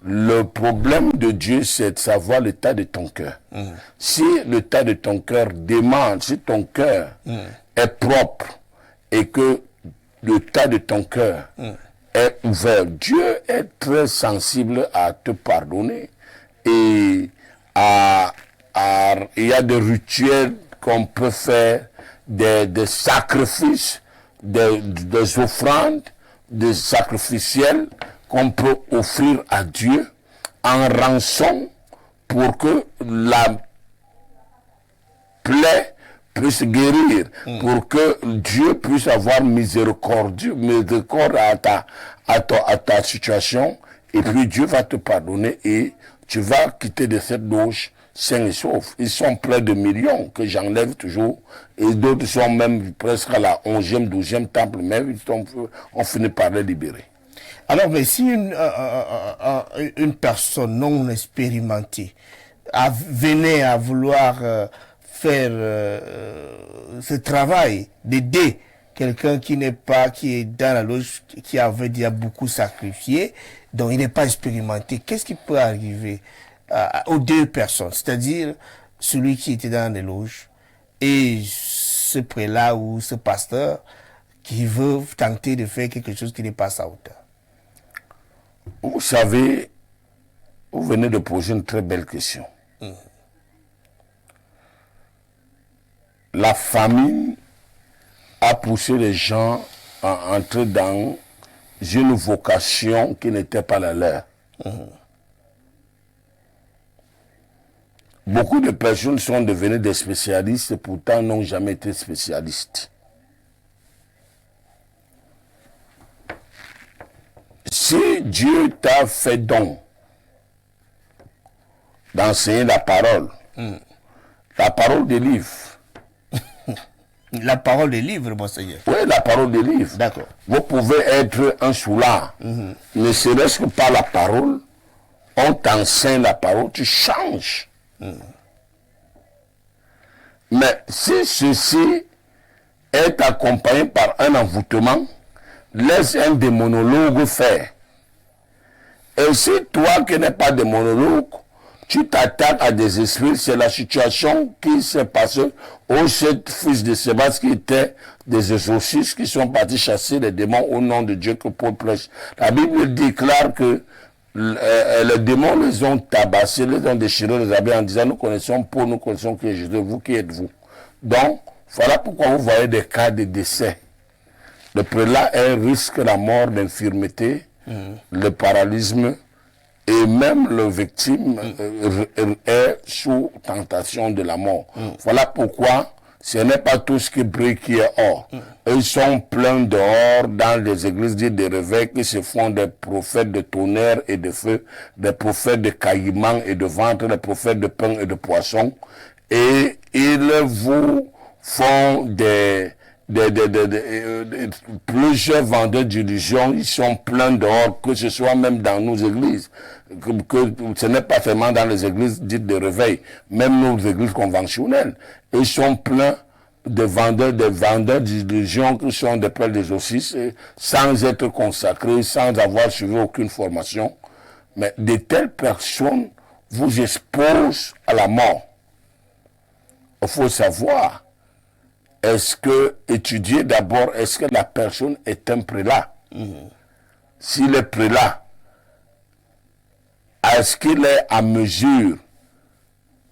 Le problème de Dieu, c'est de savoir l'état de ton cœur. Si l'état de ton cœur demande, si ton cœur est propre et que l'état de ton cœur est ouvert, Dieu est très sensible à te pardonner et il y a des rituels qu'on peut faire, des sacrifices, des offrandes, des sacrificiels qu'on peut offrir à Dieu en rançon pour que la plaie puisse guérir, pour que Dieu puisse avoir miséricorde à ta situation, et puis Dieu va te pardonner et tu vas quitter de cette loge sain et sauf. Ils sont près de millions que j'enlève toujours, et d'autres sont même presque à la 11e, 12e temple, mais on finit par les libérer. Alors, mais si une personne non expérimentée venait à vouloir faire ce travail d'aider quelqu'un qui est dans la loge, qui avait déjà beaucoup sacrifié, donc il n'est pas expérimenté, qu'est-ce qui peut arriver aux deux personnes, c'est-à-dire celui qui était dans les loges et ce prélat ou ce pasteur qui veut tenter de faire quelque chose qui n'est pas à sa hauteur? Vous savez, vous venez de poser une très belle question. la famine a poussé les gens à entrer dans une vocation qui n'était pas la leur. Beaucoup de personnes sont devenues des spécialistes et pourtant n'ont jamais été spécialistes. Si Dieu t'a fait don d'enseigner la parole des livres. La parole des livres, monseigneur. Oui, la parole des livres. D'accord. Vous pouvez être un soulard. Ne serait-ce que par la parole, on t'enseigne la parole, tu changes. Mais si ceci est accompagné par un envoûtement, laisse un démonologue faire. Et si toi qui n'es pas démonologue, tu t'attaques à des esprits, c'est la situation qui s'est passée aux 7 fils de Sébastien qui étaient des exorcistes qui sont partis chasser les démons au nom de Dieu que Paul prêche. La Bible déclare que les démons les ont tabassés, les ont déchirés, les habits en disant nous connaissons Paul, nous connaissons qui est Jésus, vous qui êtes-vous. Donc, voilà pourquoi vous voyez des cas de décès. Le prélat risque la mort d'infirmité, le paralysme, et même le victime est sous tentation de la mort. Voilà pourquoi ce n'est pas tout ce qui brille qui est or. Ils sont pleins dehors dans les églises dites de réveil qui se font des prophètes de tonnerre et de feu, des prophètes de caïmans et de ventre, des prophètes de pain et de poisson. Et ils vous font plusieurs vendeurs d'illusions, ils sont pleins dehors, que ce soit même dans nos églises, que ce n'est pas seulement dans les églises dites de réveil, même nos églises conventionnelles, ils sont pleins de vendeurs d'illusions qui sont des pères d'exorcistes, sans être consacrés, sans avoir suivi aucune formation. Mais de telles personnes vous exposent à la mort. Il faut savoir, est-ce que, étudier d'abord, est-ce que la personne est un prélat? S'il est prélat, est-ce qu'il est à mesure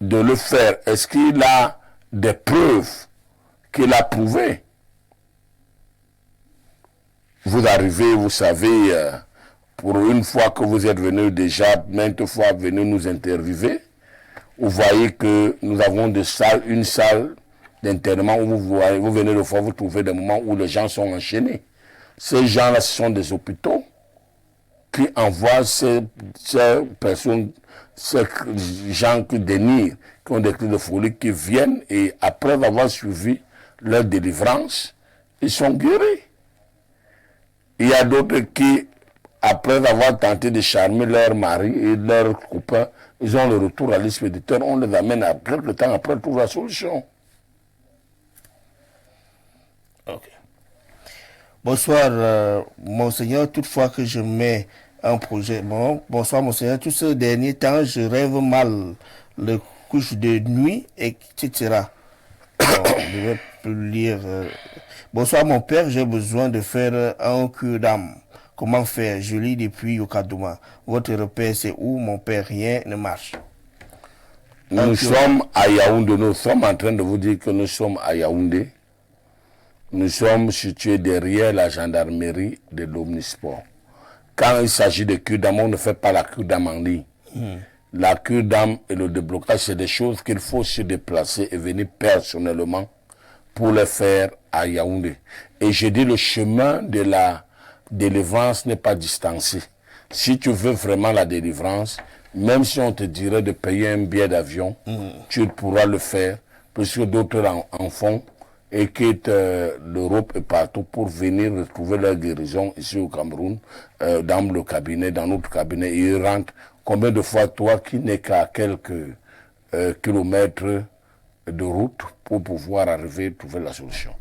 de le faire? Est-ce qu'il a des preuves qu'il a prouvées? Vous arrivez, vous savez, pour une fois que vous êtes venu déjà, maintes fois venu nous interviewer, vous voyez que nous avons une salle d'internement où vous venez de fois, vous trouvez des moments où les gens sont enchaînés. Ces gens-là, ce sont des hôpitaux qui envoient ces personnes, ces gens qui dénient, qui ont des cris de folie, qui viennent et après avoir suivi leur délivrance, ils sont guéris. Il y a d'autres qui, après avoir tenté de charmer leur mari et leur copain, ils ont le retour à l'expéditeur, on les amène à quelque temps après, trouver la solution. Ok. Bonsoir, monseigneur. Toutefois que je mets un projet. Bonsoir, monseigneur. Tout ce dernier temps, je rêve mal. Le couche de nuit, etc. Bon, je vais plus lire. Bonsoir, mon père. J'ai besoin de faire un cure d'âme. Comment faire? Je lis depuis Yokadouma. Votre repère, c'est où? Mon père, rien ne marche. Nous sommes à Yaoundé. Nous sommes en train de vous dire que nous sommes à Yaoundé. Nous sommes situés derrière la gendarmerie de l'Omnisport. Quand il s'agit de cure d'âme, on ne fait pas la cure d'âme en ligne. La cure d'âme et le déblocage, c'est des choses qu'il faut se déplacer et venir personnellement pour les faire à Yaoundé. Et je dis, le chemin de la délivrance n'est pas distancé. Si tu veux vraiment la délivrance, même si on te dirait de payer un billet d'avion, tu pourras le faire, puisque d'autres en font et quittent l'Europe et partout pour venir retrouver leur guérison ici au Cameroun, dans le cabinet, dans notre cabinet, et ils rentrent. Combien de fois, toi qui n'es qu'à quelques kilomètres de route pour pouvoir arriver et trouver la solution?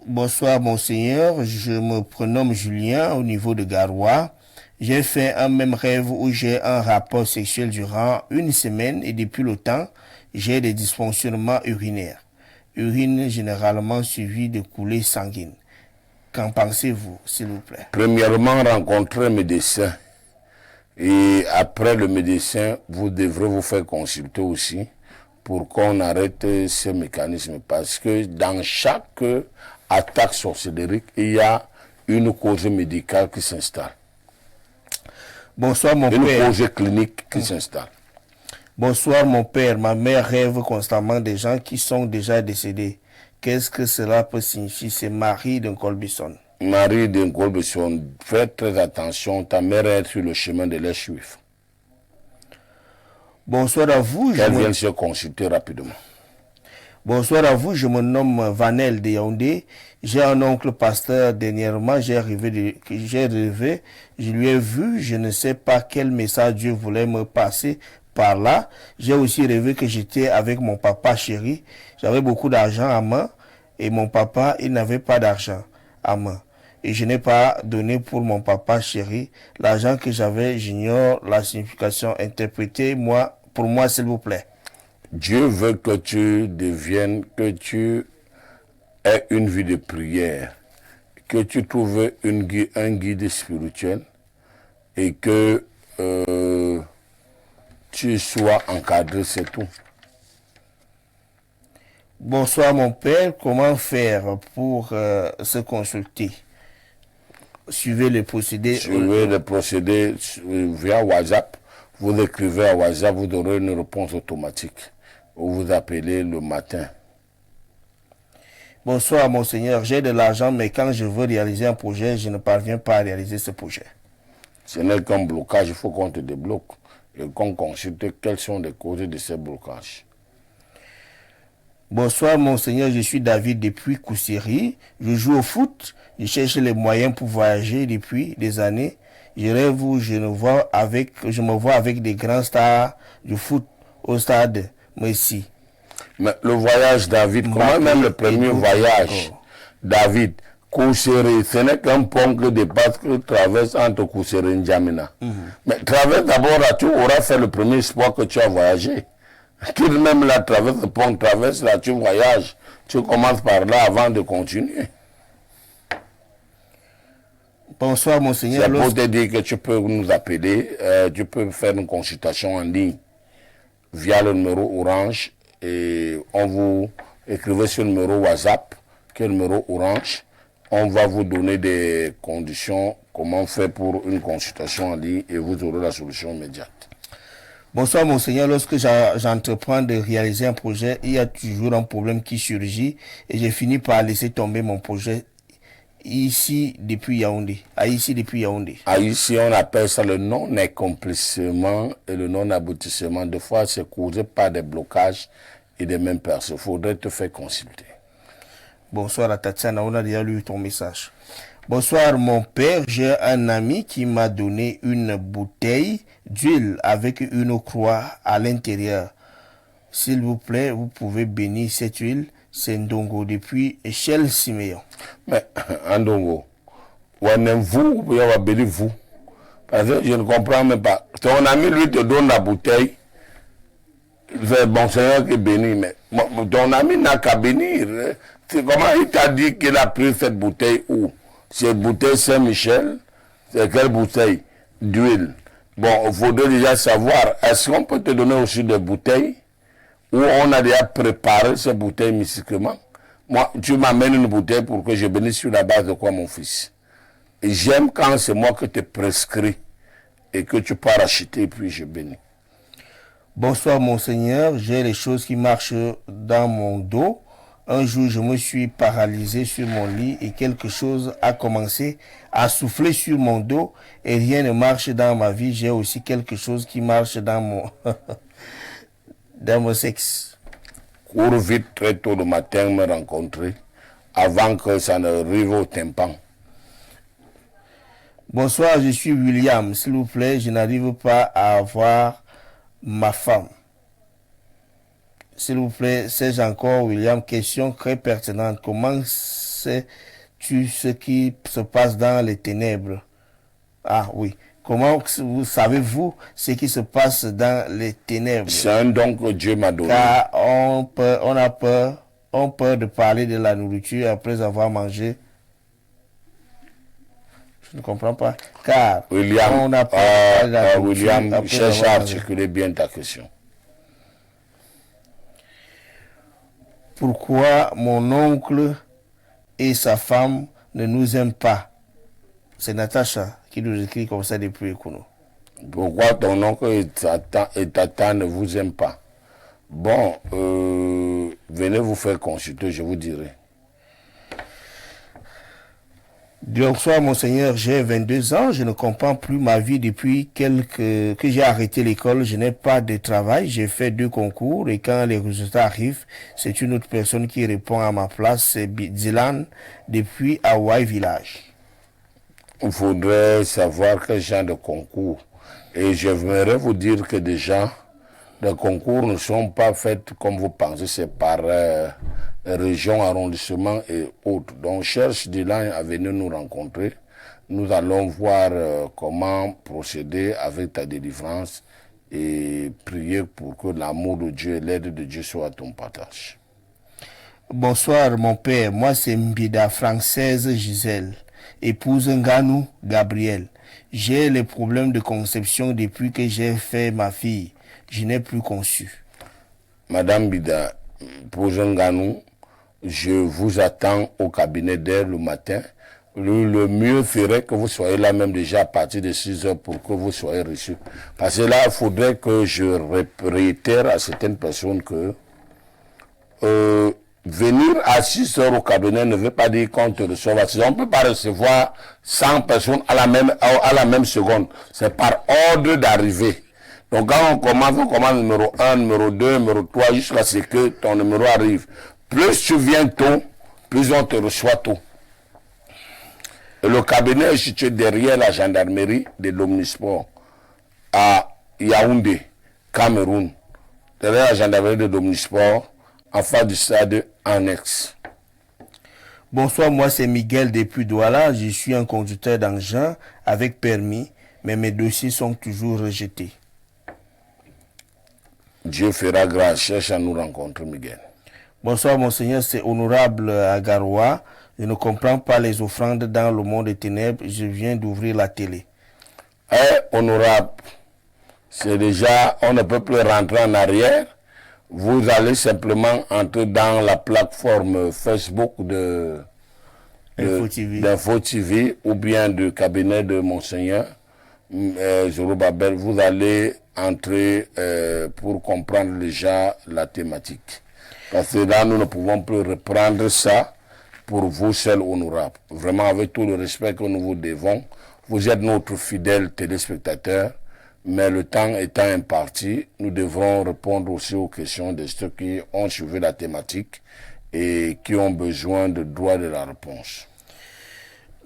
Bonsoir, monseigneur. Je me prénomme Julien au niveau de Garoua. J'ai fait un même rêve où j'ai un rapport sexuel durant une semaine et depuis le temps, j'ai des dysfonctionnements urinaires. Urine généralement suivie de coulées sanguines. Qu'en pensez-vous, s'il vous plaît? Premièrement, rencontrez un médecin. Et après le médecin, vous devrez vous faire consulter aussi. pour qu'on arrête ce mécanisme. Parce que dans chaque attaque sorcellerie, il y a une cause médicale qui s'installe. Bonsoir mon Une père. cause clinique qui s'installe. Bonsoir mon père. Ma mère rêve constamment des gens qui sont déjà décédés. Qu'est-ce que cela peut signifier? C'est Marie de Colbison. Marie de Colbison, fais très attention, ta mère est sur le chemin de l'Est juif. Bonsoir à vous. Qu'elle vienne se consulter rapidement. Bonsoir à vous, je me nomme Vanel de Yaoundé. J'ai un oncle pasteur. Dernièrement, j'ai rêvé, je lui ai vu, je ne sais pas quel message Dieu voulait me passer par là. J'ai aussi rêvé que j'étais avec mon papa chéri. J'avais beaucoup d'argent à main et mon papa, il n'avait pas d'argent à main. Et je n'ai pas donné pour mon papa chéri. L'argent que j'avais, j'ignore la signification. Interprétez-moi, pour moi, s'il vous plaît. Dieu veut que tu deviennes, que tu aies une vie de prière, que tu trouves un guide spirituel et que tu sois encadré, c'est tout. Bonsoir mon père, comment faire pour se consulter? Suivez le procédé. Suivez le procédé via WhatsApp. Vous écrivez à WhatsApp, vous aurez une réponse automatique. Ou vous appelez le matin. Bonsoir monseigneur, j'ai de l'argent mais quand je veux réaliser un projet, je ne parviens pas à réaliser ce projet. Ce n'est qu'un blocage, il faut qu'on te débloque et qu'on consulte quelles sont les causes de ces blocages. Bonsoir monseigneur, je suis David depuis Koussiri. Je joue au foot, je cherche les moyens pour voyager depuis des années. Je rêve où je me vois avec des grands stars du foot au stade. Merci. Mais le voyage, David, comment même le premier voyage, David, Koussiri, ce n'est qu'un pont que dépasse, que traverse entre Koussiri et N'Djamena. Mais traverse d'abord, là, tu auras fait le premier sport que tu as voyagé. Tu même là, traverse le pont, traverse là, tu voyages. Tu commences par là avant de continuer. Bonsoir, monseigneur. C'est pour te dire que tu peux nous appeler, tu peux faire une consultation en ligne via le numéro Orange et on vous écrivez sur le numéro WhatsApp, qui est le numéro Orange. On va vous donner des conditions, comment faire pour une consultation en ligne et vous aurez la solution immédiate. Bonsoir monseigneur, lorsque j'entreprends de réaliser un projet, il y a toujours un problème qui surgit et j'ai fini par laisser tomber mon projet ici depuis Yaoundé. Ici, on appelle ça le non-accomplissement et le non-aboutissement. Des fois, c'est causé par des blocages et des mêmes personnes. Il faudrait te faire consulter. Bonsoir à Tatiana, on a déjà lu ton message. Bonsoir mon père, j'ai un ami qui m'a donné une bouteille d'huile avec une croix à l'intérieur. S'il vous plaît, vous pouvez bénir cette huile. C'est Ndongo depuis Echelle Siméon. Mais, Ndongo, vous, vous avez béni vous. Parce que je ne comprends même pas. Ton ami, lui, te donne la bouteille. C'est bon Seigneur qui bénit, mais ton ami n'a qu'à bénir. C'est comment il t'a dit qu'il a pris cette bouteille où? C'est bouteille Saint-Michel. C'est quelle bouteille? D'huile. Bon, il faudrait déjà savoir, est-ce qu'on peut te donner aussi des bouteilles où on a déjà préparé ces bouteilles mystiquement? Moi, tu m'amènes une bouteille pour que je bénisse sur la base de quoi, mon fils? Et j'aime quand c'est moi qui te prescris et que tu pars acheter et puis je bénis. Bonsoir, monseigneur. J'ai les choses qui marchent dans mon dos. Un jour, je me suis paralysé sur mon lit et quelque chose a commencé à souffler sur mon dos et rien ne marche dans ma vie. J'ai aussi quelque chose qui marche dans mon, dans mon sexe. Cours vite très tôt le matin me rencontrer avant que ça n'arrive au tympan. Bonsoir, je suis William. S'il vous plaît, je n'arrive pas à avoir ma femme. S'il vous plaît, sais-je encore, William, question très pertinente. Comment sais-tu ce qui se passe dans les ténèbres? Ah oui. Comment savez-vous ce qui se passe dans les ténèbres? C'est un don que Dieu m'a donné. Car on a peur de parler de la nourriture après avoir mangé. Je ne comprends pas. Car William, on a peur de parler de la nourriture William, après cherche avoir à mangé. articuler bien ta question. pourquoi mon oncle et sa femme ne nous aiment pas. C'est Natacha qui nous écrit comme ça depuis Ekouno. Pourquoi ton oncle et ta tante ne vous aiment pas? Bon, venez vous faire consulter, je vous dirai. Bonsoir, monseigneur, j'ai 22 ans, je ne comprends plus ma vie depuis que j'ai arrêté l'école, je n'ai pas de travail, j'ai fait 2 concours et quand les résultats arrivent, c'est une autre personne qui répond à ma place, c'est Dylan depuis Hawaii Village. Il faudrait savoir quel genre de concours. Et j'aimerais vous dire que déjà, les concours ne sont pas faits comme vous pensez, c'est par région, arrondissement et autres. Donc, cherche Dylan à venir nous rencontrer. Nous allons voir comment procéder avec ta délivrance et prier pour que l'amour de Dieu et l'aide de Dieu soient à ton partage. Bonsoir, mon père. Moi, c'est Mbida française Gisèle, épouse Nganou Gabriel. J'ai les problèmes de conception depuis que j'ai fait ma fille. Je n'ai plus conçu. Madame Bida, épouse Nganou, je vous attends au cabinet dès le matin. Le mieux ferait que vous soyez là même déjà à partir de 6 heures pour que vous soyez reçus. Parce que là, il faudrait que je réitère à certaines personnes que venir à 6 heures au cabinet ne veut pas dire qu'on te reçoive. On ne peut pas recevoir 100 personnes à la même seconde. C'est par ordre d'arrivée. Donc quand on commence numéro 1, numéro 2, numéro 3, jusqu'à ce que ton numéro arrive. Plus tu viens tôt, plus on te reçoit tôt. Et le cabinet est situé derrière la gendarmerie de l'Omnisport à Yaoundé, Cameroun. Derrière la gendarmerie de l'Omnisport, en face du stade annexe. Bonsoir, moi c'est Miguel depuis Douala. Je suis un conducteur d'engin avec permis, mais mes dossiers sont toujours rejetés. Dieu fera grâce, cherche à nous rencontrer, Miguel. Bonsoir, monseigneur, c'est Honorable Agaroua. Je ne comprends pas les offrandes dans le monde des ténèbres. Je viens d'ouvrir la télé. Honorable, c'est déjà, on ne peut plus rentrer en arrière. Vous allez simplement entrer dans la plateforme Facebook d'Info TV ou bien du cabinet de Monseigneur Zorobabel. Vous allez entrer pour comprendre déjà la thématique. Parce que là, nous ne pouvons plus reprendre ça pour vous seul, honorable. Vraiment, avec tout le respect que nous vous devons, vous êtes notre fidèle téléspectateur. Mais le temps étant imparti, nous devrons répondre aussi aux questions de ceux qui ont suivi la thématique et qui ont besoin de droit de la réponse.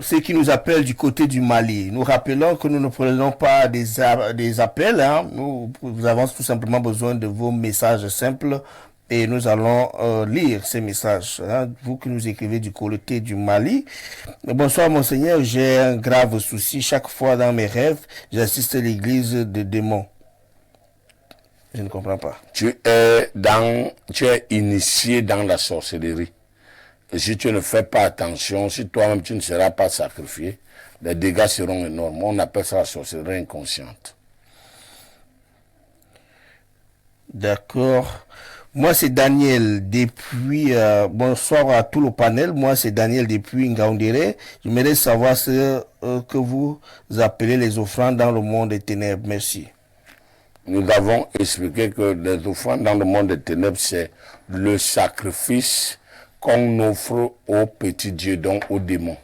Ceux qui nous appellent du côté du Mali, nous rappelons que nous ne prenons pas des appels. Nous avons tout simplement besoin de vos messages simples et nous allons lire ces messages. Vous qui nous écrivez du côté du Mali. Bonsoir monseigneur, j'ai un grave souci. Chaque fois dans mes rêves, j'assiste à l'église de démons. Je ne comprends pas. Tu es initié dans la sorcellerie. Et si tu ne fais pas attention, si toi-même tu ne seras pas sacrifié, les dégâts seront énormes. On appelle ça la sorcellerie inconsciente. D'accord. Moi, c'est Daniel depuis... bonsoir à tout le panel. Moi, c'est Daniel depuis Ngaoundéré. J'aimerais savoir ce que vous appelez les offrandes dans le monde des ténèbres. Merci. Nous avons expliqué que les offrandes dans le monde des ténèbres, c'est le sacrifice qu'on offre aux petits dieux, donc aux démons.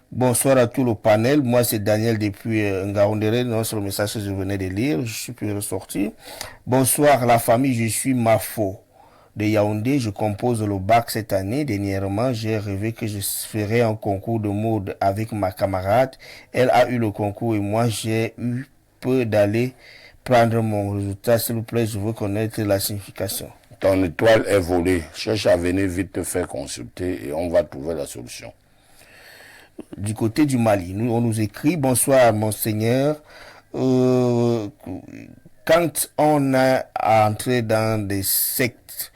Bonsoir à tout le panel. Moi, c'est Daniel depuis Ngaoundéré. Non, c'est le message que je venais de lire. Je suis plus ressorti. Bonsoir la famille. Je suis Mafo de Yaoundé. Je compose le bac cette année. Dernièrement, j'ai rêvé que je ferais un concours de mode avec ma camarade. Elle a eu le concours et moi, j'ai eu peur d'aller prendre mon résultat. S'il vous plaît, je veux connaître la signification. Ton étoile est volée. Cherche à venir vite te faire consulter et on va trouver la solution. Du côté du Mali, on nous écrit: bonsoir monseigneur, quand on a entré dans des sectes,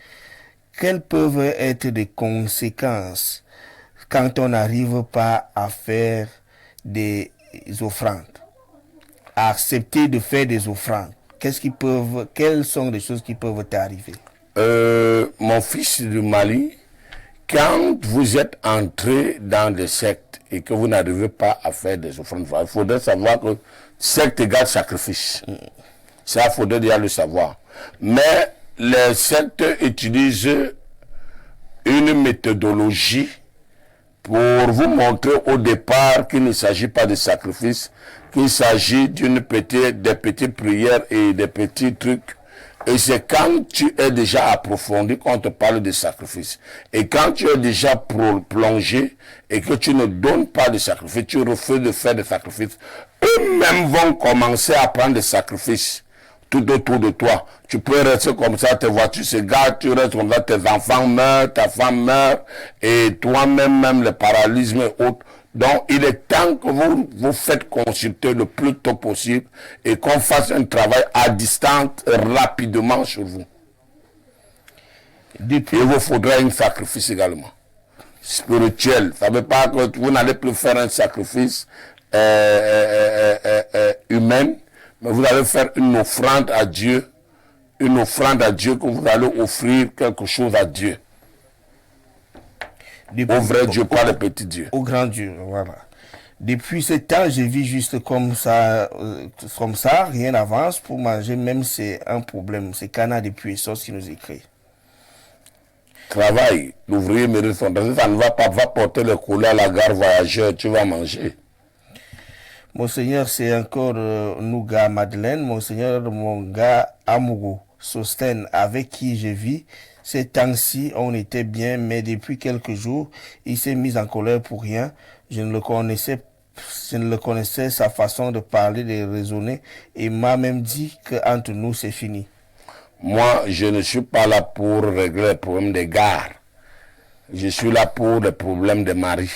quelles peuvent être les conséquences quand on n'arrive pas à faire des offrandes, à accepter de faire des offrandes? Quelles sont les choses qui peuvent arriver? mon fils du Mali, quand vous êtes entré dans des sectes et que vous n'arrivez pas à faire des offrandes, il faudrait savoir que secte égale sacrifice. Ça, il faudrait déjà le savoir. Mais les sectes utilisent une méthodologie pour vous montrer au départ qu'il ne s'agit pas de sacrifice, qu'il s'agit des petites prières et des petits trucs. Et c'est quand tu es déjà approfondi qu'on te parle de sacrifice. Et quand tu es déjà plongé et que tu ne donnes pas de sacrifice, tu refuses de faire des sacrifices, eux-mêmes vont commencer à prendre des sacrifices tout autour de toi. Tu peux rester comme ça, tes voitures se gardent, tu restes comme ça, tes enfants meurent, ta femme meurt, et toi-même, même le paralysme et autres. Donc, il est temps que vous vous faites consulter le plus tôt possible et qu'on fasse un travail à distance rapidement sur vous. Et il vous faudra un sacrifice également, spirituel. Ça ne veut pas que vous n'allez plus faire un sacrifice humain, mais vous allez faire une offrande à Dieu que vous allez offrir quelque chose à Dieu. Au vrai Dieu, pas le petit Dieu. Au grand Dieu, voilà. Depuis ce temps, je vis juste comme ça, rien n'avance. Pour manger, même c'est un problème. C'est Cana de puissance qui nous écrit. Travail, l'ouvrier mérite son travail. Ça ne va pas, va porter le colis à la gare voyageur, tu vas manger. Monseigneur, c'est encore Nouga Madeleine. Monseigneur, mon gars Amourou Sosten, avec qui je vis. Ces temps-ci, on était bien, mais depuis quelques jours, il s'est mis en colère pour rien. Je ne le connaissais, sa façon de parler, de raisonner, et m'a même dit qu'entre nous, c'est fini. Moi, je ne suis pas là pour régler les problèmes des gares. Je suis là pour les problèmes des maris.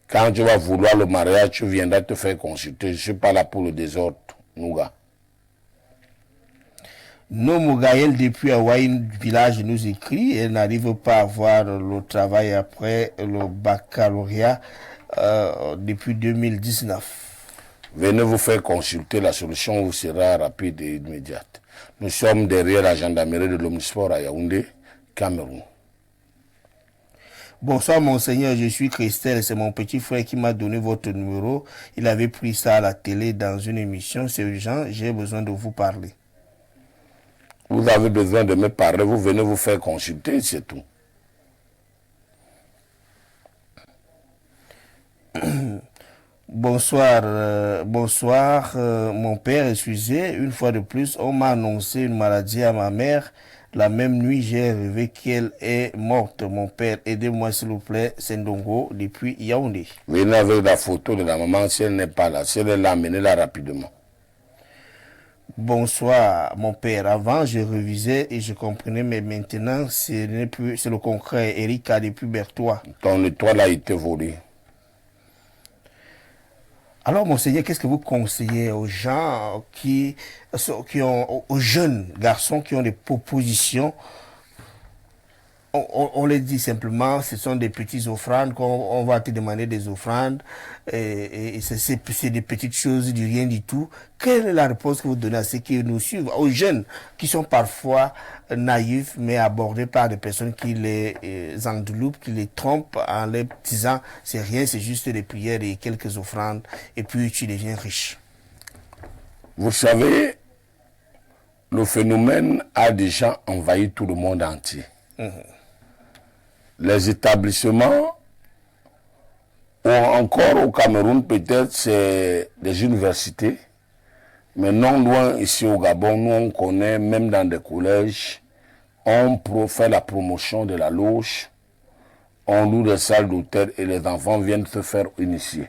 Quand tu vas vouloir le mariage, tu viendras te faire consulter. Je ne suis pas là pour le désordre, Nouga. Nomo Gaël depuis Hawaï village nous écrit, elle n'arrive pas à voir le travail après le baccalauréat depuis 2019. Venez vous faire consulter, la solution vous sera rapide et immédiate. Nous sommes derrière la gendarmerie de l'Omnisport à Yaoundé, Cameroun. Bonsoir Monseigneur, je suis Christelle, c'est mon petit frère qui m'a donné votre numéro. Il avait pris ça à la télé dans une émission, c'est urgent, j'ai besoin de vous parler. Vous avez besoin de me parler, vous venez vous faire consulter, c'est tout. Bonsoir, mon père, excusez, une fois de plus, on m'a annoncé une maladie à ma mère. La même nuit, j'ai rêvé qu'elle est morte. Mon père, aidez-moi s'il vous plaît, Sendongo, depuis Yaoundé. Venez avec la photo de la maman, si elle n'est pas là, si elle est là, amenez-la rapidement. Bonsoir, mon père. Avant, je révisais et je comprenais, mais maintenant, c'est le concret. Erika depuis Berthois. Ton étoile a été volée. Alors, Monseigneur, qu'est-ce que vous conseillez aux gens aux jeunes garçons qui ont des propositions? On les dit simplement, ce sont des petites offrandes, on va te demander des offrandes, et c'est des petites choses, du rien du tout. Quelle est la réponse que vous donnez à ceux qui nous suivent, aux jeunes qui sont parfois naïfs, mais abordés par des personnes qui les enveloppent, qui les trompent en les disant, c'est rien, c'est juste des prières et quelques offrandes, et puis tu deviens riche. Vous savez, le phénomène a déjà envahi tout le monde entier. Les établissements, ou encore au Cameroun, peut-être c'est des universités, mais non loin ici au Gabon, nous on connaît, même dans des collèges, on fait la promotion de la loge, on loue des salles d'hôtel et les enfants viennent se faire initier.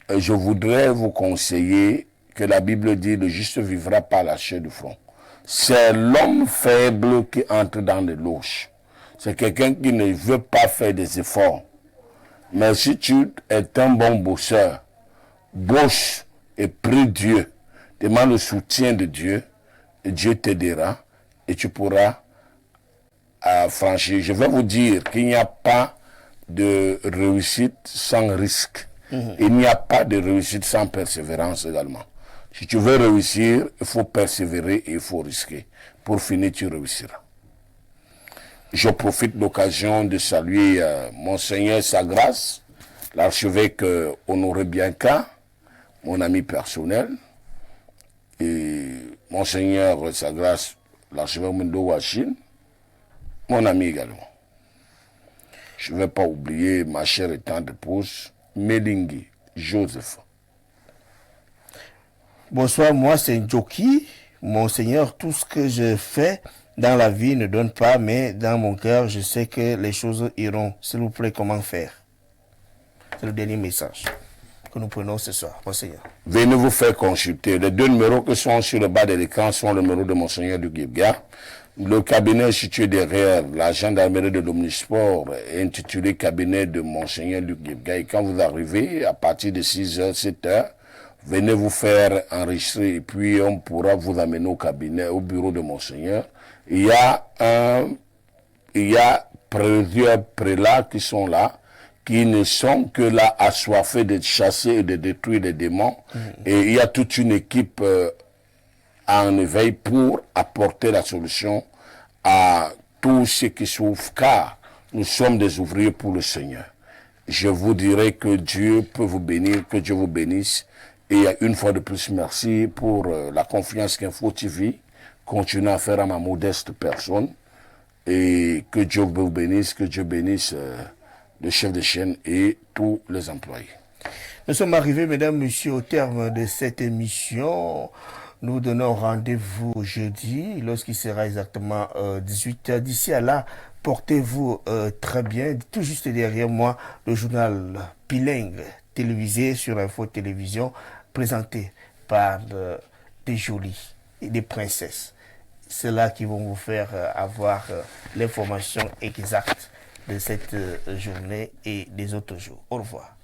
Et je voudrais vous conseiller que la Bible dit, le juste vivra par la chair du front. C'est l'homme faible qui entre dans les loges. C'est quelqu'un qui ne veut pas faire des efforts. Mais si tu es un bon bosseur, bosse et prie Dieu, demande le soutien de Dieu, et Dieu t'aidera et tu pourras franchir. Je vais vous dire qu'il n'y a pas de réussite sans risque. Il n'y a pas de réussite sans persévérance également. Si tu veux réussir, il faut persévérer et il faut risquer. Pour finir, tu réussiras. Je profite de l'occasion de saluer Monseigneur Sa Grâce, l'archevêque Honoré Bianca, mon ami personnel, et Monseigneur Sa Grâce, l'archevêque Mendo Wachine, mon ami également. Je ne vais pas oublier ma chère et tendre épouse, Melingui Joseph. Bonsoir, moi c'est Njoki. Monseigneur, tout ce que je fais dans la vie ne donne pas, mais dans mon cœur, je sais que les choses iront. S'il vous plaît, comment faire? C'est le dernier message que nous prenons ce soir, Monseigneur. Venez vous faire consulter. Les 2 numéros qui sont sur le bas de l'écran sont le numéro de Monseigneur du Guibga. Le cabinet est situé derrière la gendarmerie de l'Omnisport, intitulé cabinet de Monseigneur Luc Guibga. Et quand vous arrivez, à partir de 6h, 7h, venez vous faire enregistrer et puis on pourra vous amener au cabinet, au bureau de Monseigneur. Il y a plusieurs prélats qui sont là, qui ne sont que là assoiffés de chasser et de détruire les démons. Et il y a toute une équipe en éveil pour apporter la solution à tous ceux qui souffrent, car nous sommes des ouvriers pour le Seigneur. Je vous dirai que Dieu peut vous bénir, que Dieu vous bénisse. Et une fois de plus, merci pour la confiance qu'Info TV continue à faire à ma modeste personne. Et que Dieu vous bénisse, que Dieu bénisse le chef de chaîne et tous les employés. Nous sommes arrivés, mesdames, messieurs, au terme de cette émission. Nous donnons rendez-vous jeudi, lorsqu'il sera exactement 18h. D'ici à là, portez-vous très bien. Tout juste derrière moi, le journal bilingue télévisé sur Info Télévision, présenté par des jolies et des princesses. C'est là qui vont vous faire avoir l'information exacte de cette journée et des autres jours. Au revoir.